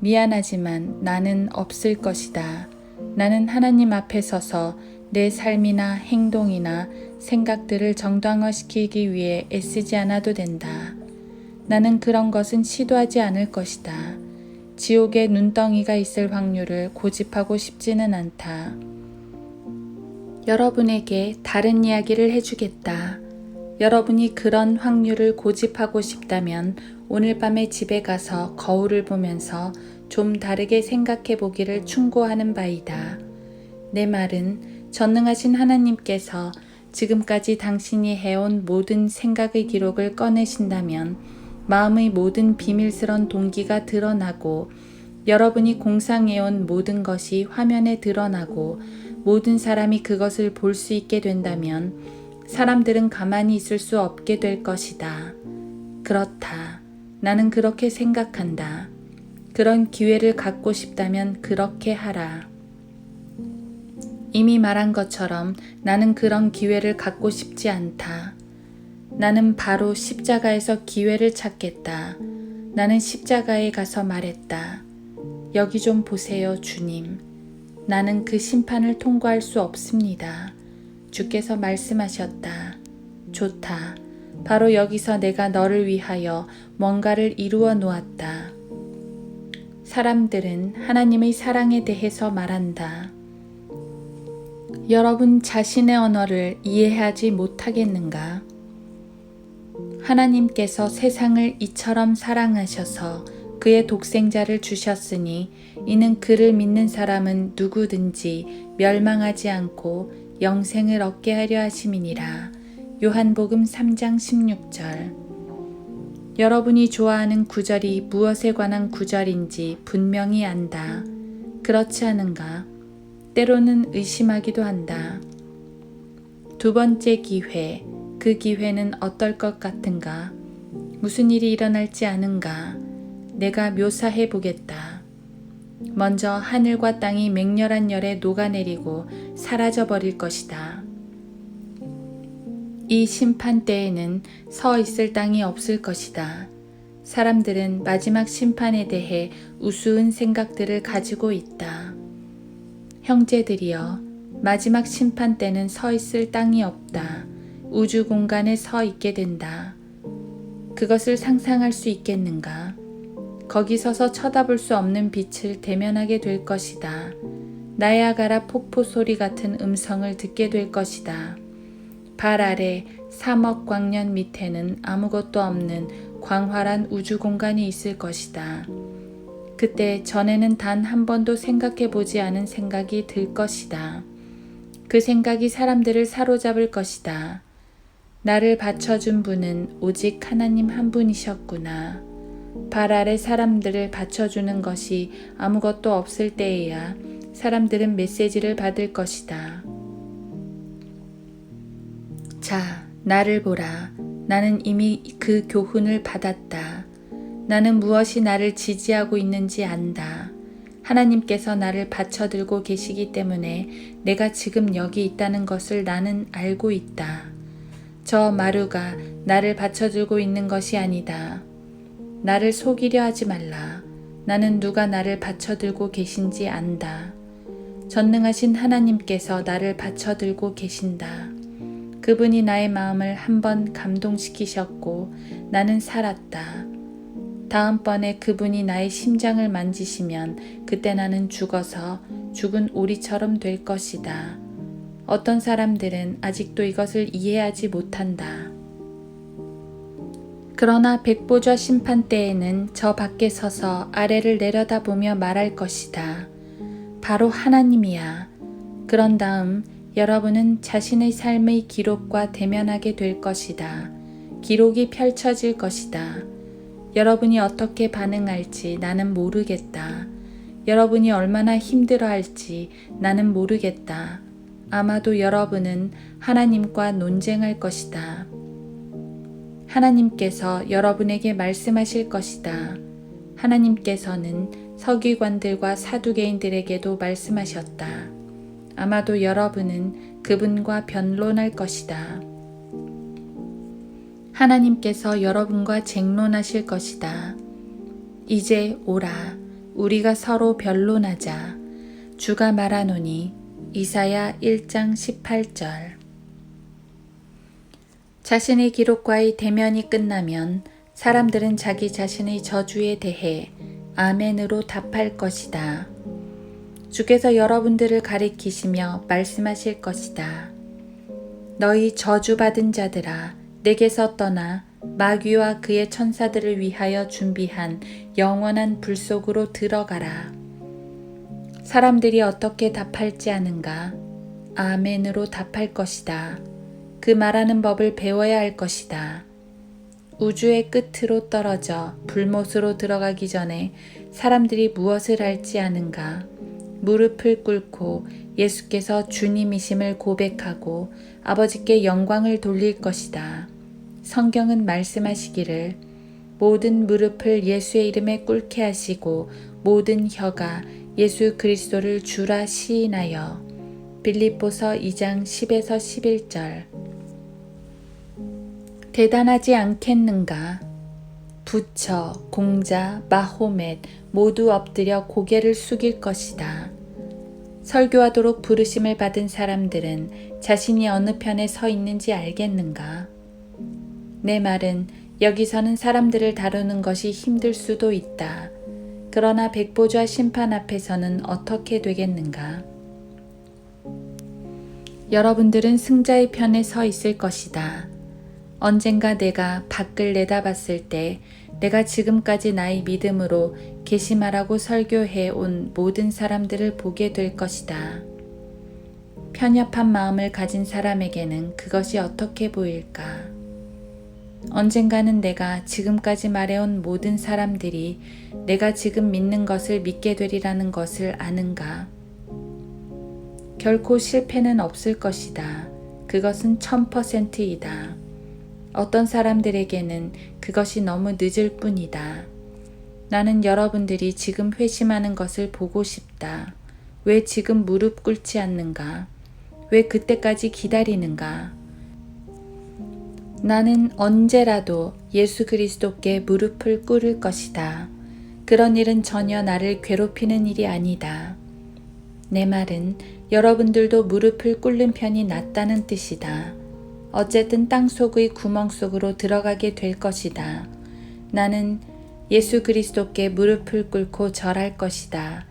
미안하지만 나는 없을 것이다. 나는 하나님 앞에 서서 내 삶이나 행동이나 생각들을 정당화시키기 위해 애쓰지 않아도 된다. 나는 그런 것은 시도하지 않을 것이다. 지옥에 눈덩이가 있을 확률을 고집하고 싶지는 않다. 여러분에게 다른 이야기를 해주겠다. 여러분이 그런 확률을 고집하고 싶다면 오늘 밤에 집에 가서 거울을 보면서 좀 다르게 생각해 보기를 충고하는 바이다. 내 말은 전능하신 하나님께서 지금까지 당신이 해온 모든 생각의 기록을 꺼내신다면 마음의 모든 비밀스런 동기가 드러나고 여러분이 공상해온 모든 것이 화면에 드러나고 모든 사람이 그것을 볼 수 있게 된다면 사람들은 가만히 있을 수 없게 될 것이다. 그렇다. 나는 그렇게 생각한다. 그런 기회를 갖고 싶다면 그렇게 하라. 이미 말한 것처럼 나는 그런 기회를 갖고 싶지 않다. 나는 바로 십자가에서 기회를 찾겠다. 나는 십자가에 가서 말했다. 여기 좀 보세요, 주님. 나는 그 심판을 통과할 수 없습니다. 주께서 말씀하셨다. 좋다. 바로 여기서 내가 너를 위하여 뭔가를 이루어 놓았다. 사람들은 하나님의 사랑에 대해서 말한다. 여러분 자신의 언어를 이해하지 못하겠는가? 하나님께서 세상을 이처럼 사랑하셔서 그의 독생자를 주셨으니 이는 그를 믿는 사람은 누구든지 멸망하지 않고 영생을 얻게 하려 하심이니라. 요한복음 3장 16절. 여러분이 좋아하는 구절이 무엇에 관한 구절인지 분명히 안다. 그렇지 않은가? 때로는 의심하기도 한다. 두 번째 기회, 그 기회는 어떨 것 같은가? 무슨 일이 일어날지 아는가? 내가 묘사해 보겠다. 먼저 하늘과 땅이 맹렬한 열에 녹아내리고 사라져 버릴 것이다. 이 심판 때에는 서 있을 땅이 없을 것이다. 사람들은 마지막 심판에 대해 우스운 생각들을 가지고 있다. 형제들이여, 마지막 심판 때는 서 있을 땅이 없다. 우주 공간에 서 있게 된다. 그것을 상상할 수 있겠는가? 거기 서서 쳐다볼 수 없는 빛을 대면하게 될 것이다. 나야가라 폭포 소리 같은 음성을 듣게 될 것이다. 발 아래 3억 광년 밑에는 아무것도 없는 광활한 우주 공간이 있을 것이다. 그때 전에는 단 한 번도 생각해 보지 않은 생각이 들 것이다. 그 생각이 사람들을 사로잡을 것이다. 나를 바쳐준 분은 오직 하나님 한 분이셨구나. 발 아래 사람들을 받쳐주는 것이 아무것도 없을 때에야 사람들은 메시지를 받을 것이다. 자, 나를 보라. 나는 이미 그 교훈을 받았다. 나는 무엇이 나를 지지하고 있는지 안다. 하나님께서 나를 받쳐들고 계시기 때문에 내가 지금 여기 있다는 것을 나는 알고 있다. 저 마루가 나를 받쳐들고 있는 것이 아니다. 나를 속이려 하지 말라. 나는 누가 나를 받쳐들고 계신지 안다. 전능하신 하나님께서 나를 받쳐들고 계신다. 그분이 나의 마음을 한번 감동시키셨고 나는 살았다. 다음번에 그분이 나의 심장을 만지시면 그때 나는 죽어서 죽은 오리처럼 될 것이다. 어떤 사람들은 아직도 이것을 이해하지 못한다. 그러나 백보좌 심판 때에는 저 밖에 서서 아래를 내려다보며 말할 것이다. 바로 하나님이야. 그런 다음 여러분은 자신의 삶의 기록과 대면하게 될 것이다. 기록이 펼쳐질 것이다. 여러분이 어떻게 반응할지 나는 모르겠다. 여러분이 얼마나 힘들어할지 나는 모르겠다. 아마도 여러분은 하나님과 논쟁할 것이다. 하나님께서 여러분에게 말씀하실 것이다. 하나님께서는 서기관들과 사두개인들에게도 말씀하셨다. 아마도 여러분은 그분과 변론할 것이다. 하나님께서 여러분과 쟁론하실 것이다. 이제 오라, 우리가 서로 변론하자. 주가 말하노니 이사야 1장 18절. 자신의 기록과의 대면이 끝나면 사람들은 자기 자신의 저주에 대해 아멘으로 답할 것이다. 주께서 여러분들을 가리키시며 말씀하실 것이다. 너희 저주받은 자들아, 내게서 떠나 마귀와 그의 천사들을 위하여 준비한 영원한 불 속으로 들어가라. 사람들이 어떻게 답할지 아는가? 아멘으로 답할 것이다. 그 말하는 법을 배워야 할 것이다. 우주의 끝으로 떨어져 불못으로 들어가기 전에 사람들이 무엇을 할지 아는가? 무릎을 꿇고 예수께서 주님이심을 고백하고 아버지께 영광을 돌릴 것이다. 성경은 말씀하시기를 모든 무릎을 예수의 이름에 꿇게 하시고 모든 혀가 예수 그리스도를 주라 시인하여. 빌립보서 2장 10에서 11절. 대단하지 않겠는가? 부처, 공자, 마호멧 모두 엎드려 고개를 숙일 것이다. 설교하도록 부르심을 받은 사람들은 자신이 어느 편에 서 있는지 알겠는가? 내 말은 여기서는 사람들을 다루는 것이 힘들 수도 있다. 그러나 백보좌 심판 앞에서는 어떻게 되겠는가? 여러분들은 승자의 편에 서 있을 것이다. 언젠가 내가 밖을 내다봤을 때 내가 지금까지 나의 믿음으로 계시말하고 설교해 온 모든 사람들을 보게 될 것이다. 편협한 마음을 가진 사람에게는 그것이 어떻게 보일까? 언젠가는 내가 지금까지 말해온 모든 사람들이 내가 지금 믿는 것을 믿게 되리라는 것을 아는가? 결코 실패는 없을 것이다. 그것은 1000%이다. 어떤 사람들에게는 그것이 너무 늦을 뿐이다. 나는 여러분들이 지금 회심하는 것을 보고 싶다. 왜 지금 무릎 꿇지 않는가? 왜 그때까지 기다리는가? 나는 언제라도 예수 그리스도께 무릎을 꿇을 것이다. 그런 일은 전혀 나를 괴롭히는 일이 아니다. 내 말은 여러분들도 무릎을 꿇는 편이 낫다는 뜻이다. 어쨌든 땅속의 구멍 속으로 들어가게 될 것이다. 나는 예수 그리스도께 무릎을 꿇고 절할 것이다.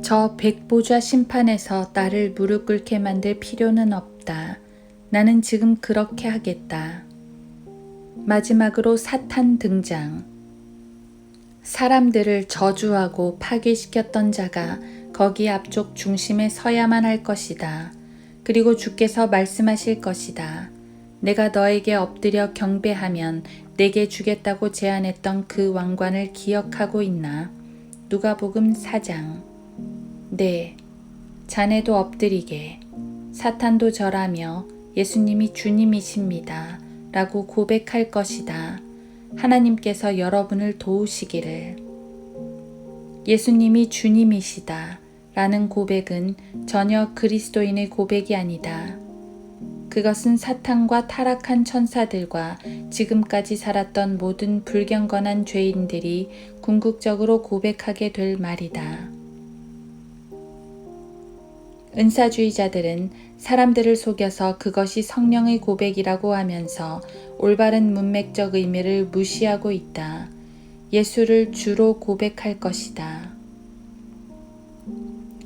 저 백보좌 심판에서 나를 무릎 꿇게 만들 필요는 없다. 나는 지금 그렇게 하겠다. 마지막으로 사탄 등장. 사람들을 저주하고 파괴시켰던 자가 거기 앞쪽 중심에 서야만 할 것이다. 그리고 주께서 말씀하실 것이다. 내가 너에게 엎드려 경배하면 내게 주겠다고 제안했던 그 왕관을 기억하고 있나? 누가복음 4장. 네, 자네도 엎드리게. 사탄도 절하며 예수님이 주님이십니다. 라고 고백할 것이다. 하나님께서 여러분을 도우시기를. 예수님이 주님이시다. 라는 고백은 전혀 그리스도인의 고백이 아니다. 그것은 사탄과 타락한 천사들과 지금까지 살았던 모든 불경건한 죄인들이 궁극적으로 고백하게 될 말이다. 은사주의자들은 사람들을 속여서 그것이 성령의 고백이라고 하면서 올바른 문맥적 의미를 무시하고 있다. 예수를 주로 고백할 것이다.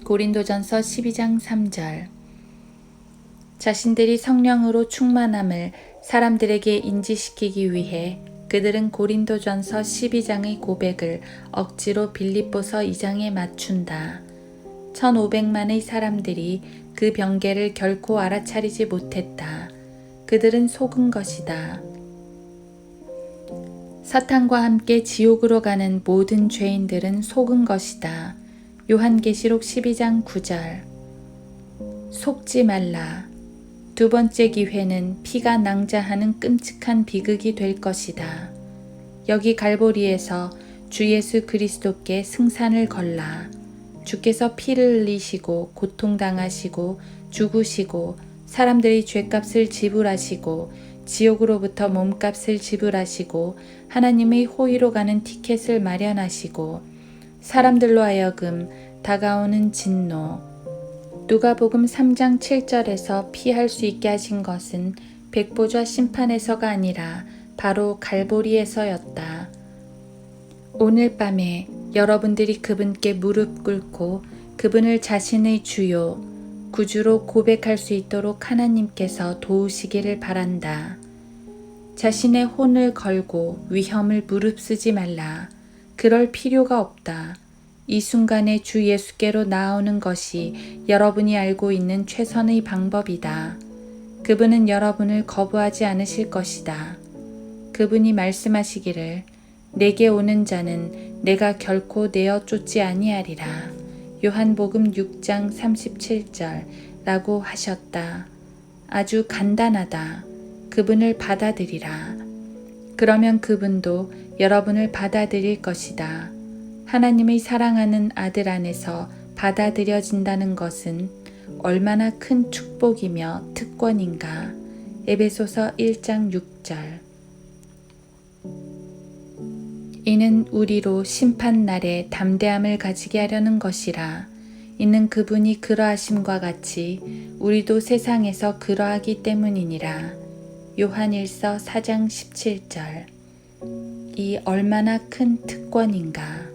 고린도전서 12장 3절. 자신들이 성령으로 충만함을 사람들에게 인지시키기 위해 그들은 고린도전서 12장의 고백을 억지로 빌립보서 2장에 맞춘다. 1500만의 사람들이 그 병개를 결코 알아차리지 못했다. 그들은 속은 것이다. 사탄과 함께 지옥으로 가는 모든 죄인들은 속은 것이다. 요한계시록 12장 9절. 속지 말라. 두 번째 기회는 피가 낭자하는 끔찍한 비극이 될 것이다. 여기 갈보리에서 주 예수 그리스도께 승산을 걸라. 주께서 피를 흘리시고 고통당하시고 죽으시고 사람들이 죄값을 지불하시고 지옥으로부터 몸값을 지불하시고 하나님의 호의로 가는 티켓을 마련하시고 사람들로 하여금 다가오는 진노. 누가복음 3장 7절에서 피할 수 있게 하신 것은 백보좌 심판에서가 아니라 바로 갈보리에서였다. 오늘 밤에 여러분들이 그분께 무릎 꿇고 그분을 자신의 주요, 구주로 고백할 수 있도록 하나님께서 도우시기를 바란다. 자신의 혼을 걸고 위험을 무릅쓰지 말라. 그럴 필요가 없다. 이 순간에 주 예수께로 나아오는 것이 여러분이 알고 있는 최선의 방법이다. 그분은 여러분을 거부하지 않으실 것이다. 그분이 말씀하시기를 내게 오는 자는 내가 결코 내어 쫓지 아니하리라. 요한복음 6장 37절 라고 하셨다. 아주 간단하다. 그분을 받아들이라. 그러면 그분도 여러분을 받아들일 것이다. 하나님의 사랑하는 아들 안에서 받아들여진다는 것은 얼마나 큰 축복이며 특권인가. 에베소서 1장 6절. 이는 우리로 심판날에 담대함을 가지게 하려는 것이라. 이는 그분이 그러하심과 같이 우리도 세상에서 그러하기 때문이니라. 요한일서 4장 17절. 이 얼마나 큰 특권인가.